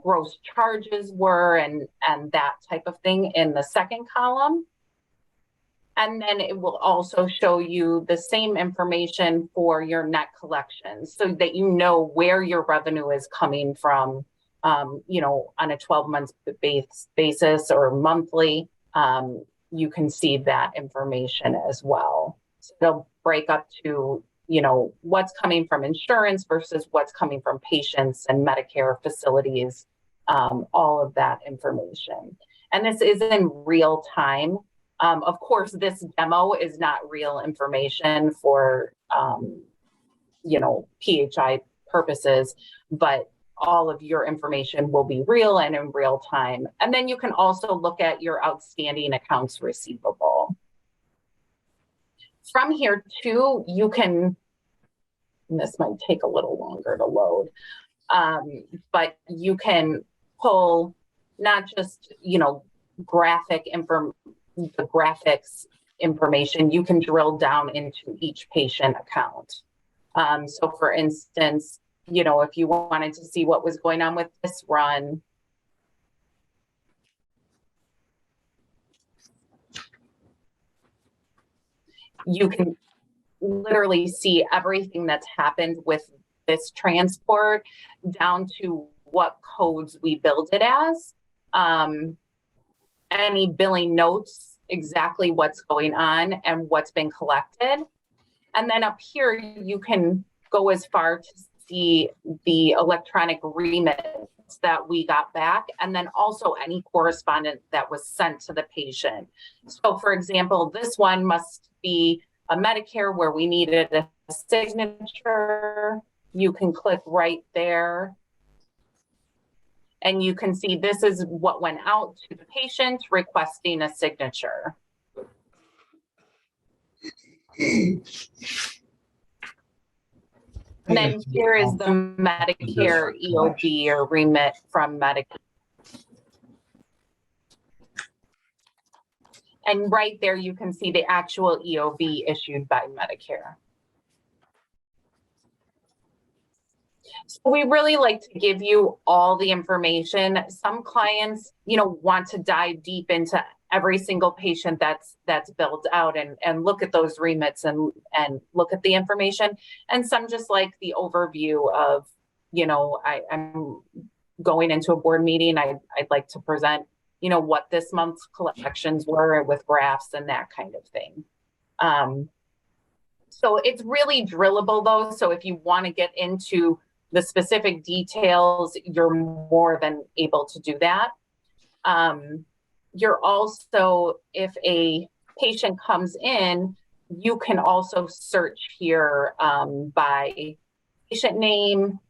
gross charges were and that type of thing in the second column. And then it will also show you the same information for your net collections so that you know where your revenue is coming from, on a 12-month basis or monthly. You can see that information as well. So it'll break up to, what's coming from insurance versus what's coming from patients and Medicare facilities, all of that information. And this is in real time. Of course, this demo is not real information for, PHI purposes, but all of your information will be real and in real time. And then you can also look at your outstanding accounts receivable. From here too, you can, and this might take a little longer to load, but you can pull not just, the graphics information, you can drill down into each patient account. So for instance, if you wanted to see what was going on with this run, you can literally see everything that's happened with this transport down to what codes we billed it as, any billing notes, exactly what's going on and what's been collected. And then up here, you can go as far to see the electronic remits that we got back, and then also any correspondence that was sent to the patient. So for example, this one must be a Medicare where we needed a signature. You can click right there. And you can see this is what went out to the patient requesting a signature. And then here is the Medicare EOB or remit from Medicare. And right there, you can see the actual EOB issued by Medicare. So we really like to give you all the information. Some clients, want to dive deep into every single patient that's billed out and look at those remits and look at the information. And some just like the overview of, I'm going into a board meeting. I'd like to present, what this month's collections were with graphs and that kind of thing. So it's really drillable though. So if you want to get into the specific details, you're more than able to do that. You're also, if a patient comes in, you can also search here by patient name,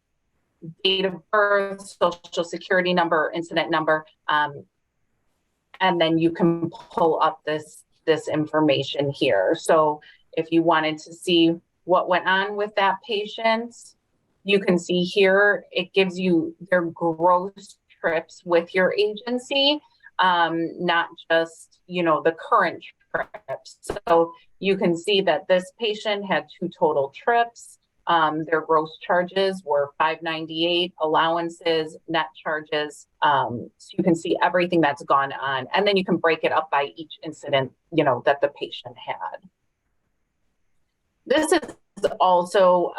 date of birth, social security number, incident number, and then you can pull up this information here. So if you wanted to see what went on with that patient, you can see here, it gives you their gross trips with your agency, not just, the current trips. So you can see that this patient had 2 total trips. Their gross charges were $598, allowances, net charges. So you can see everything that's gone on. And then you can break it up by each incident, that the patient had. This is also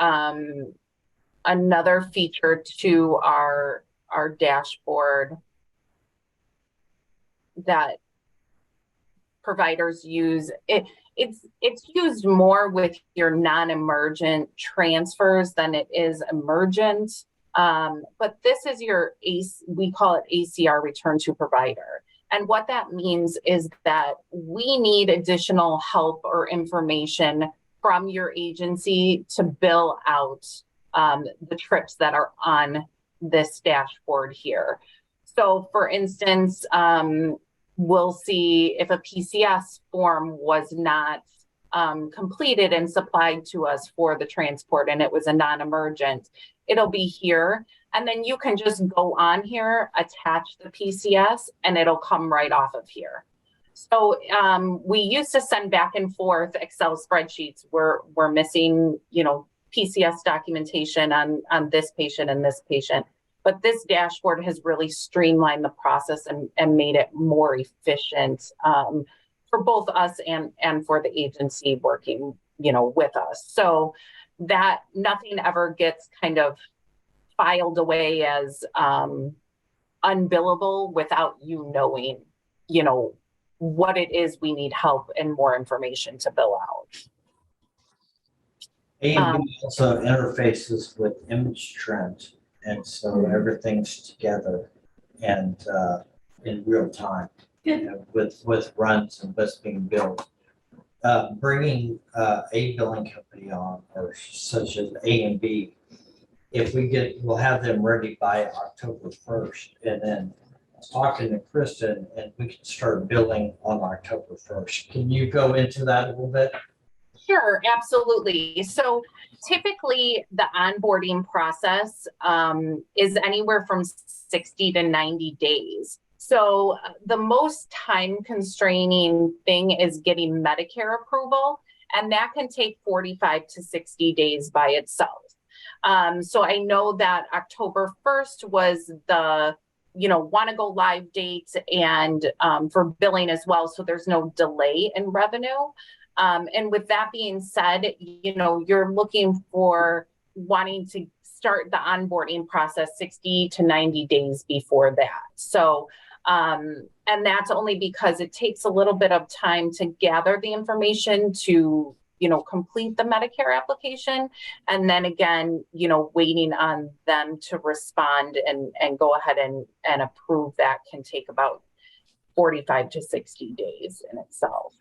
another feature to our dashboard that providers use. It's used more with your non-emergent transfers than it is emergent. But this is we call it ACR, return to provider. And what that means is that we need additional help or information from your agency to bill out the trips that are on this dashboard here. So for instance, we'll see if a PCS form was not completed and supplied to us for the transport and it was a non-emergent, it'll be here. And then you can just go on here, attach the PCS, and it'll come right off of here. So we used to send back and forth Excel spreadsheets. We're missing, PCS documentation on this patient and this patient. But this dashboard has really streamlined the process and made it more efficient for both us and for the agency working, with us. So that nothing ever gets kind of filed away as unbillable without you knowing, what it is we need help and more information to bill out. A&B also interfaces with image trend. And so everything's together and in real time. with runs and what's being billed. Bringing a billing company on, or such as A and B, if we'll have them ready by October 1st, and then talking to Kristen, and we can start billing on October 1st. Can you go into that a little bit? Sure, absolutely. So typically the onboarding process is anywhere from 60 to 90 days. So the most time constraining thing is getting Medicare approval, and that can take 45 to 60 days by itself. So I know that October 1st was the want to go live date, and for billing as well. So there's no delay in revenue. And with that being said, you're looking for wanting to start the onboarding process 60 to 90 days before that. So, and that's only because it takes a little bit of time to gather the information to, complete the Medicare application. And then again, waiting on them to respond and go ahead and approve that can take about 45 to 60 days in itself.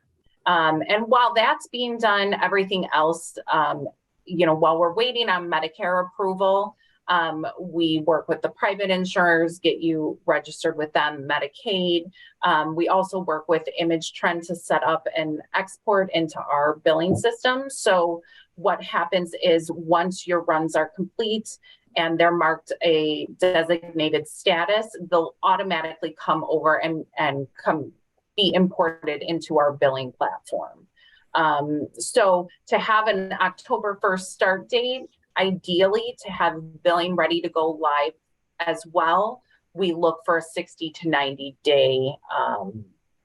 And while that's being done, everything else, while we're waiting on Medicare approval, we work with the private insurers, get you registered with them, Medicaid. We also work with Image Trend to set up and export into our billing system. So what happens is once your runs are complete and they're marked a designated status, they'll automatically come over and be imported into our billing platform. So to have an October 1st start date, ideally to have billing ready to go live as well, we look for a 60 to 90 day,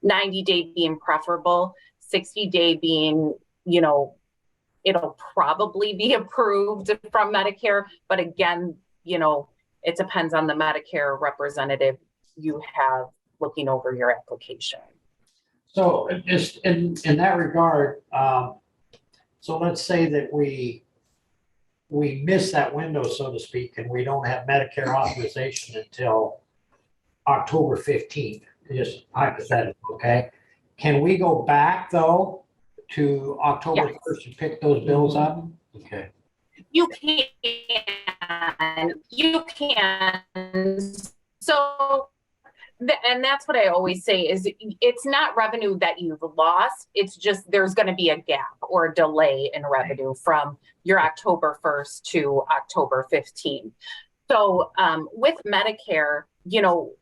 90 day being preferable, 60 day being, it'll probably be approved from Medicare, but again, it depends on the Medicare representative you have looking over your application. So just in that regard, so let's say that we miss that window, so to speak, and we don't have Medicare authorization until October 15th, just hypothetical, okay? Can we go back though to October 1st and pick those bills up? Okay. You can. So, and that's what I always say is it's not revenue that you've lost. It's just there's going to be a gap or a delay in revenue from your October 1st to October 15th. So with Medicare,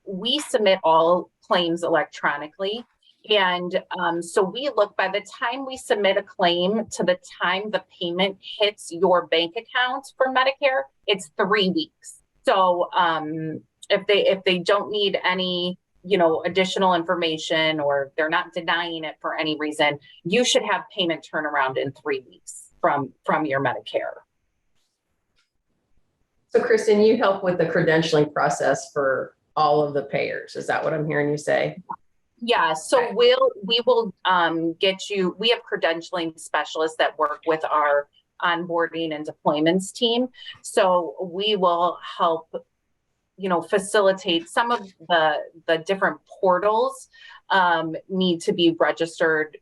we submit all claims electronically. And so we look, by the time we submit a claim to the time the payment hits your bank account for Medicare, it's 3 weeks. So if they don't need any, additional information, or they're not denying it for any reason, you should have payment turnaround in 3 weeks from your Medicare. So Kristen, you help with the credentialing process for all of the payers. Is that what I'm hearing you say? Yeah, so we will get you, we have credentialing specialists that work with our onboarding and deployments team. So we will help, facilitate some of the different portals need to be registered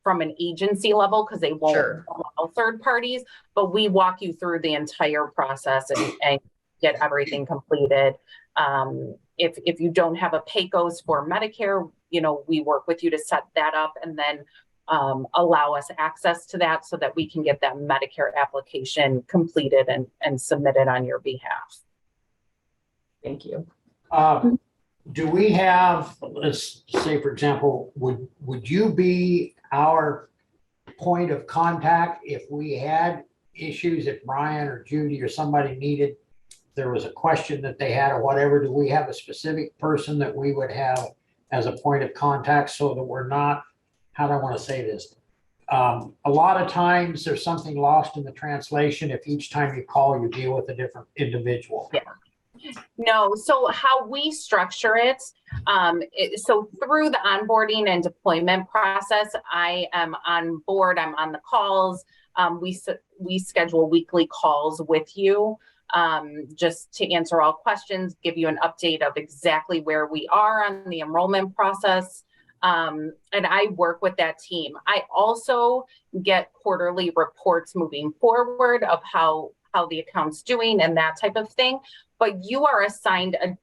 from an agency level because they won't allow third parties, but we walk you through the entire process and get everything completed. If you don't have a PAYCOS for Medicare, we work with you to set that up and then allow us access to that so that we can get that Medicare application completed and submitted on your behalf. Thank you. Do we have, let's say, for example, would you be our point of contact if we had issues, if Brian or Judy or somebody needed, there was a question that they had or whatever? Do we have a specific person that we would have as a point of contact so that we're not, how do I want to say this? A lot of times there's something lost in the translation if each time you call, you deal with a different individual. Yeah. No, so how we structure it, so through the onboarding and deployment process, I am on board, I'm on the calls. We schedule weekly calls with you just to answer all questions, give you an update of exactly where we are on the enrollment process. And I work with that team. I also get quarterly reports moving forward of how the account's doing and that type of thing. But you are assigned a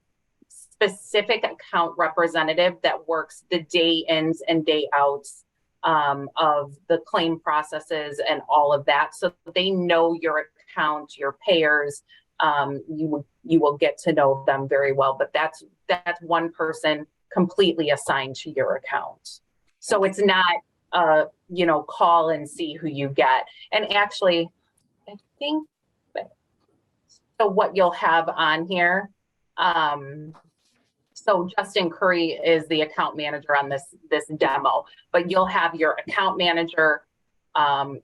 specific account representative that works the day ins and day outs of the claim processes and all of that. So they know your account, your payers. You will get to know them very well, but that's one person completely assigned to your account. So it's not, call and see who you get. And actually, I think, so what you'll have on here, so Justin Curry is the account manager on this demo, but you'll have your account manager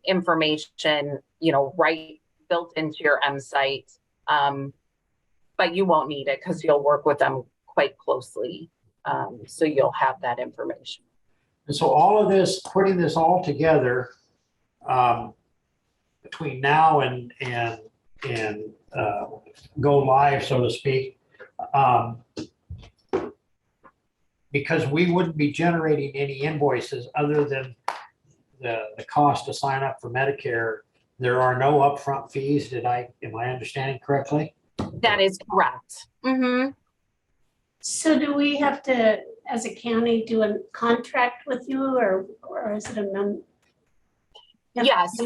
information, right built into your M site. But you won't need it because you'll work with them quite closely. So you'll have that information. And so all of this, putting this all together, between now and go live, so to speak, because we wouldn't be generating any invoices other than the cost to sign up for Medicare. There are no upfront fees. Am I understanding correctly? That is correct. Mm-hmm. So do we have to, as a county, do a contract with you or is it a Yes.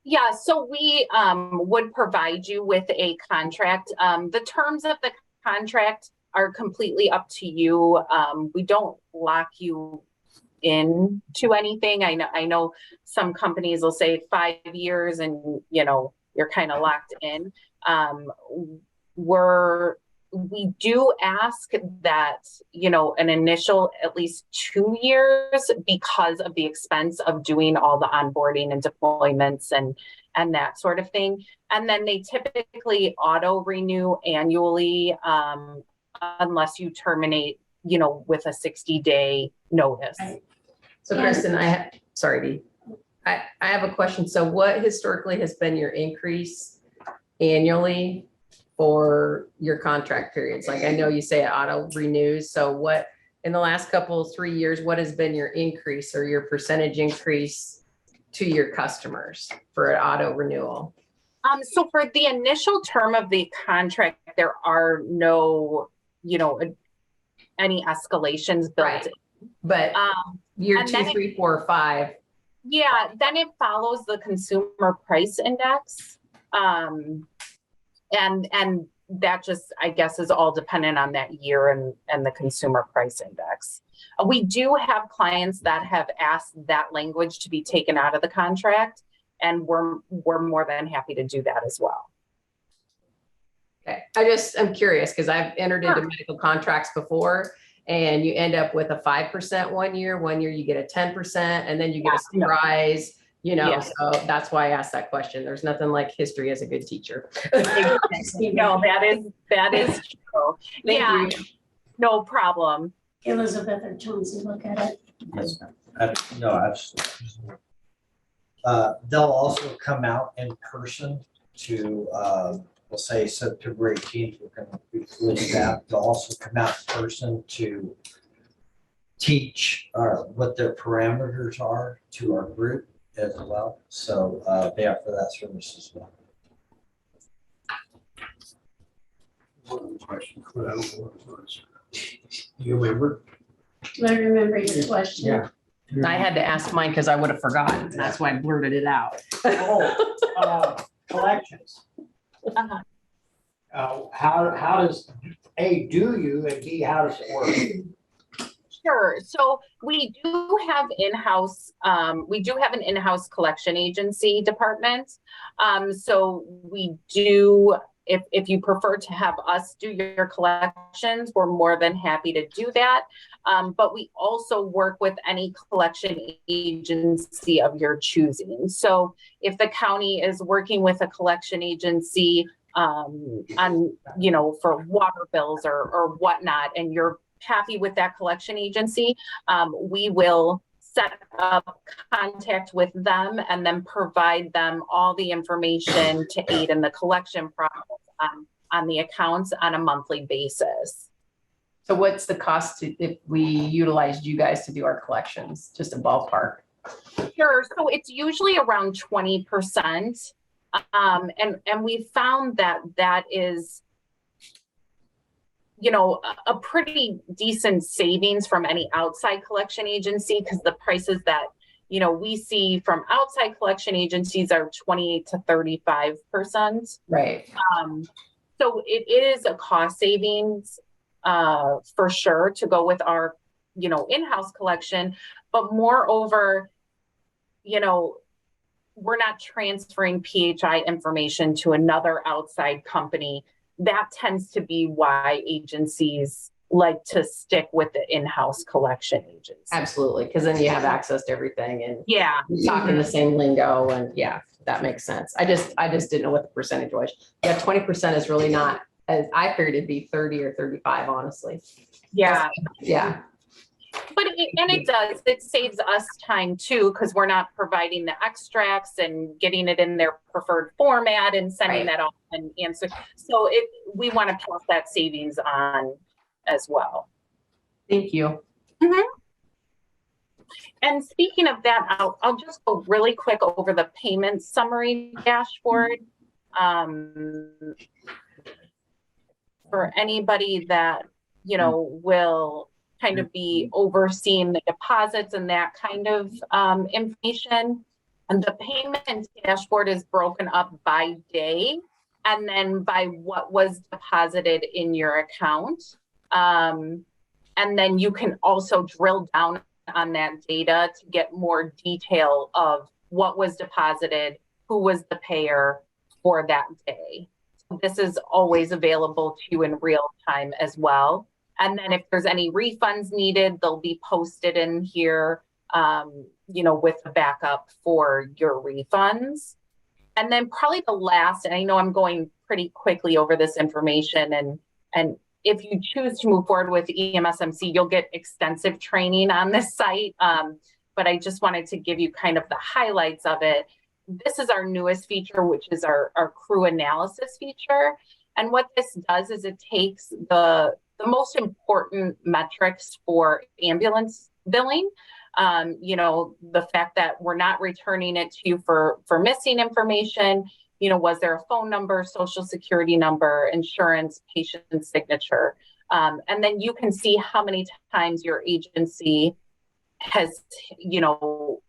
Yeah, so we would provide you with a contract. The terms of the contract are completely up to you. We don't lock you into anything. I know some companies will say 5 years and you're kind of locked in. We do ask that, an initial at least 2 years because of the expense of doing all the onboarding and deployments and that sort of thing. And then they typically auto renew annually unless you terminate, with a 60-day notice. So Kristen, sorry, I have a question. So what historically has been your increase annually for your contract periods? Like I know you say it auto renews. So what in the last 3 years, what has been your increase or your percentage increase to your customers for an auto renewal? So for the initial term of the contract, there are no, any escalations built right. in. But year 2, 3, 4, 5. Yeah, then it follows the consumer price index. And that just, I guess, is all dependent on that year and the consumer price index. We do have clients that have asked that language to be taken out of the contract, and we're more than happy to do that as well. Okay, I'm curious because I've entered into medical contracts before, and you end up with a 5% 1 year. 1 year you get a 10%, and then you get a surprise. So that's why I asked that question. There's nothing like history as a good teacher. No, that is true. Thank you. No problem. Elizabeth or Chauncey, look at it. No, absolutely. They'll also come out in person to, we'll say September 18th, we're going to be fully staffed. They'll also come out in person to teach what their parameters are to our group as well. So they offer that service as well. One question, I don't know what it was. You remember? I remember your question. Yeah. I had to ask mine because I would have forgotten. That's why I blurted it out. Collections. How does A, do you, and B, how does it work? Sure. So we do have in-house, an in-house collection agency department. So we do, if you prefer to have us do your collections, we're more than happy to do that. But we also work with any collection agency of your choosing. So if the county is working with a collection agency on, for water bills or whatnot, and you're happy with that collection agency, we will set up contact with them and then provide them all the information to aid in the collection process on the accounts on a monthly basis. So what's the cost if we utilized you guys to do our collections? Just a ballpark. Sure. So it's usually around 20%. And we found that is, you know, a pretty decent savings from any outside collection agency, because the prices that, you know, we see from outside collection agencies are 28 to 35%. Right. So it is a cost savings for sure to go with our, you know, in-house collection, but moreover, you know, we're not transferring PHI information to another outside company. That tends to be why agencies like to stick with the in-house collection agency. Absolutely, because then you have access to everything and yeah, talking the same lingo, and yeah, that makes sense. I just didn't know what the percentage was. Yeah, 20% is really not, as I figured it'd be 30 or 35, honestly. Yeah. Yeah. But it saves us time too, because we're not providing the extracts and getting it in their preferred format and sending that off and answer. So we want to pass that savings on as well. Thank you. Mm-hmm. And speaking of that, I'll just go really quick over the payment summary dashboard. For anybody that, you know, will kind of be overseeing the deposits and that kind of information. And the payment dashboard is broken up by day and then by what was deposited in your account. And then you can also drill down on that data to get more detail of what was deposited, who was the payer for that day. So this is always available to you in real time as well. And then if there's any refunds needed, they'll be posted in here, you know, with the backup for your refunds. And then probably the last, and I know I'm going pretty quickly over this information, and if you choose to move forward with EMSMC, you'll get extensive training on this site. But I just wanted to give you kind of the highlights of it. This is our newest feature, which is our crew analysis feature. And what this does is it takes the most important metrics for ambulance billing, you know, the fact that we're not returning it to you for missing information, you know, was there a phone number, social security number, insurance, patient signature, and then you can see how many times your agency has, you know,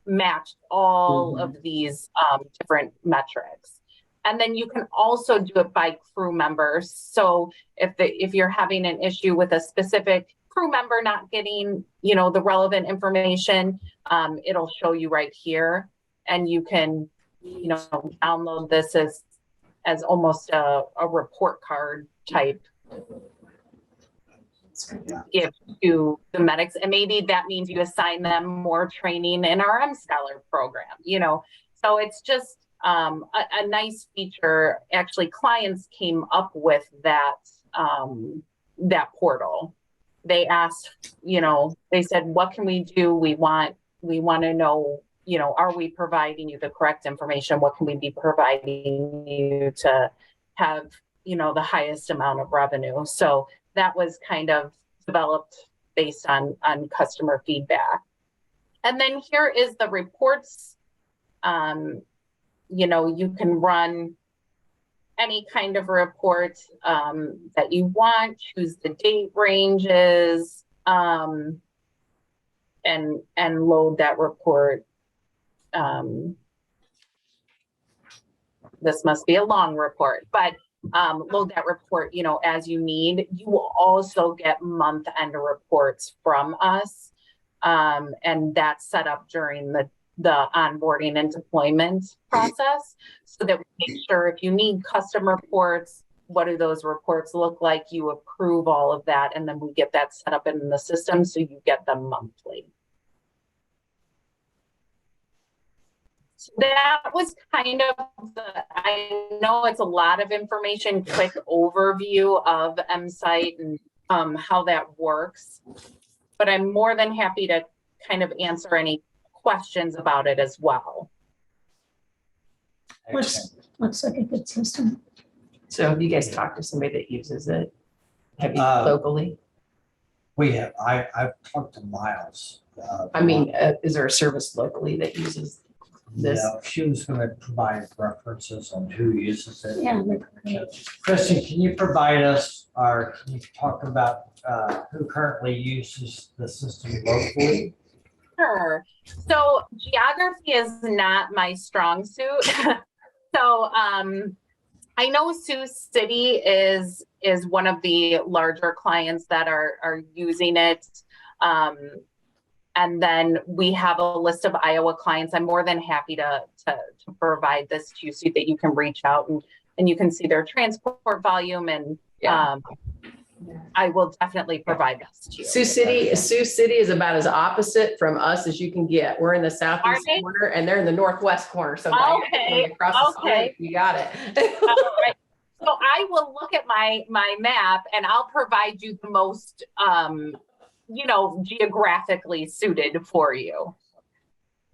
matched all of these different metrics. And then you can also do it by crew members. So if you're having an issue with a specific crew member not getting, you know, the relevant information, it'll show you right here, and you can, you know, download this as almost a report card type gift to the medics. And maybe that means you assign them more training in our M-Scholar program, you know. So it's just a nice feature. Actually, clients came up with that portal. They asked, you know, they said, what can we do? We want to know, you know, are we providing you the correct information? What can we be providing you to have, you know, the highest amount of revenue? So that was kind of developed based on customer feedback. And then here is the reports. You know, you can run any kind of report that you want, choose the date ranges, and load that report. This must be a long report, but load that report, you know, as you need. You will also get month-end reports from us, and that's set up during the onboarding and deployment process, so that we make sure if you need custom reports, what do those reports look like? You approve all of that, and then we get that set up in the system so you get them monthly. So that was kind of I know it's a lot of information, quick overview of M-Site and how that works, but I'm more than happy to kind of answer any questions about it as well. Looks like a good system. So have you guys talked to somebody that uses it? Have you Uh, locally? I've talked to Miles. I mean, is there a service locally that uses this? No, she was gonna provide references on who uses it. Yeah. Kristen, can you provide us, or can you talk about who currently uses the system locally? Sure. So geography is not my strong suit. So I know Sioux City is one of the larger clients that are using it. And then we have a list of Iowa clients. I'm more than happy to provide this to you so that you can reach out and you can see their transport volume and I will definitely provide this to you. Sioux City is about as opposite from us as you can get. We're in the southeast corner and they're in the northwest corner. So across the street, you got it. All right. So I will look at my map and I'll provide you the most, geographically suited for you.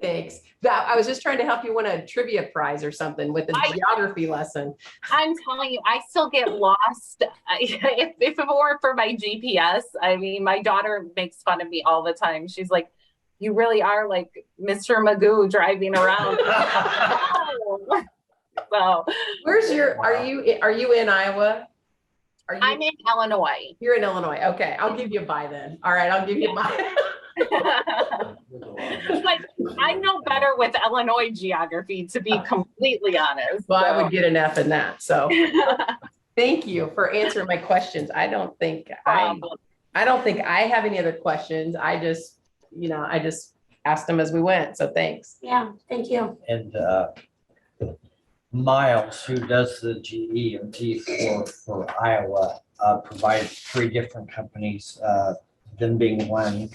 Thanks. I was just trying to help you win a trivia prize or something with a geography lesson. I'm telling you, I still get lost. If it weren't for my GPS, I mean, my daughter makes fun of me all the time. She's like, you really are like Mr. Magoo driving around. So are you in Iowa? I'm in Illinois. You're in Illinois. Okay. I'll give you a bye then. All right. I'll give you my. Like, I know better with Illinois geography, to be completely honest. Well, I would get an F in that. So thank you for answering my questions. I don't think I have any other questions. I just asked them as we went. So thanks. Yeah, thank you. And Miles, who does the GE&T for Iowa, provided 3 different companies, them being one,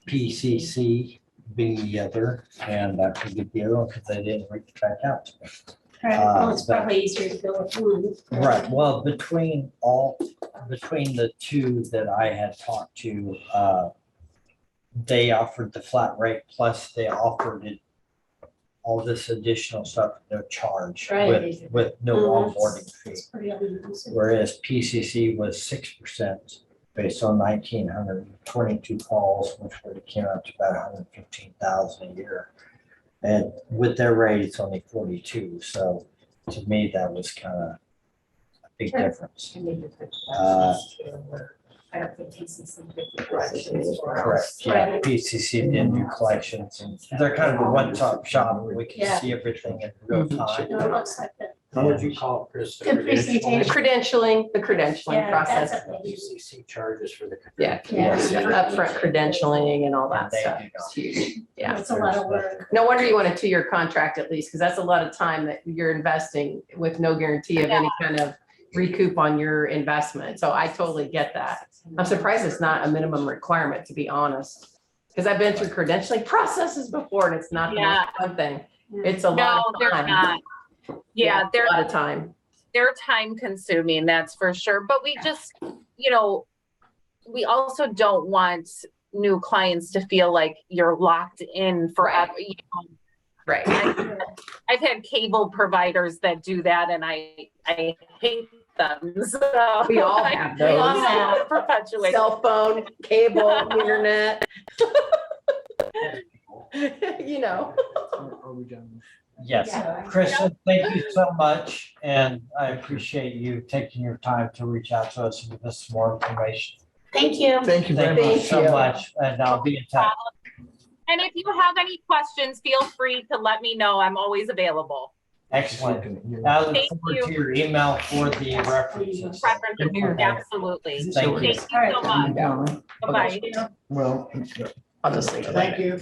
PCC being the other, and I forget the other one because they didn't reach back out to me. Right, well, it's probably easier to go with one. Right, well, between the 2 that I had talked to, they offered the flat rate, plus they offered it all this additional stuff at no charge, Right. with no onboarding fee. It's pretty amazing. Whereas PCC was 6% based on 1,922 calls, which would have came up to about 115,000 a year. And with their rate, it's only 42. So to me, that was kind of a big difference. Correct, yeah, PCC did do collections, and they're kind of a one-stop shop, we can see everything in real time. No, it looks like it. How would you call it, Chris? Good presentation. The credentialing Yeah, process. that's a big- PCC charges for the. Yeah. Yeah. Upfront credentialing and all that And they stuff. do It's huge. Yeah. It's a lot of work. No wonder you want a 2-year contract at least, because that's a lot of time that you're investing with no guarantee of any kind of recoup on your investment. So I totally get that. I'm surprised it's not a minimum requirement, to be honest. Because I've been through credentialing processes before and it's not the most fun thing. It's a lot of they're time. not. Yeah, a lot of time. They're time consuming, that's for sure. But we just, we also don't want new clients to feel like you're locked in forever. Right. I've had cable providers that do that and I hate them. So We all have those. We all have perpetuate. Cell phone, cable, internet. Are we done? Yes, Kristen, thank you so much, and I appreciate you taking your time to reach out to us and give us some more information. Thank you. Thank you very Thank you much. so much, and I'll be in touch. And if you have any questions, feel free to let me know. I'm always available. Excellent. I look Thank forward you. to your email for the references. Preferences, absolutely. Thank you. Thank you so much. Bye-bye. Well, I'll just leave it. Thank you.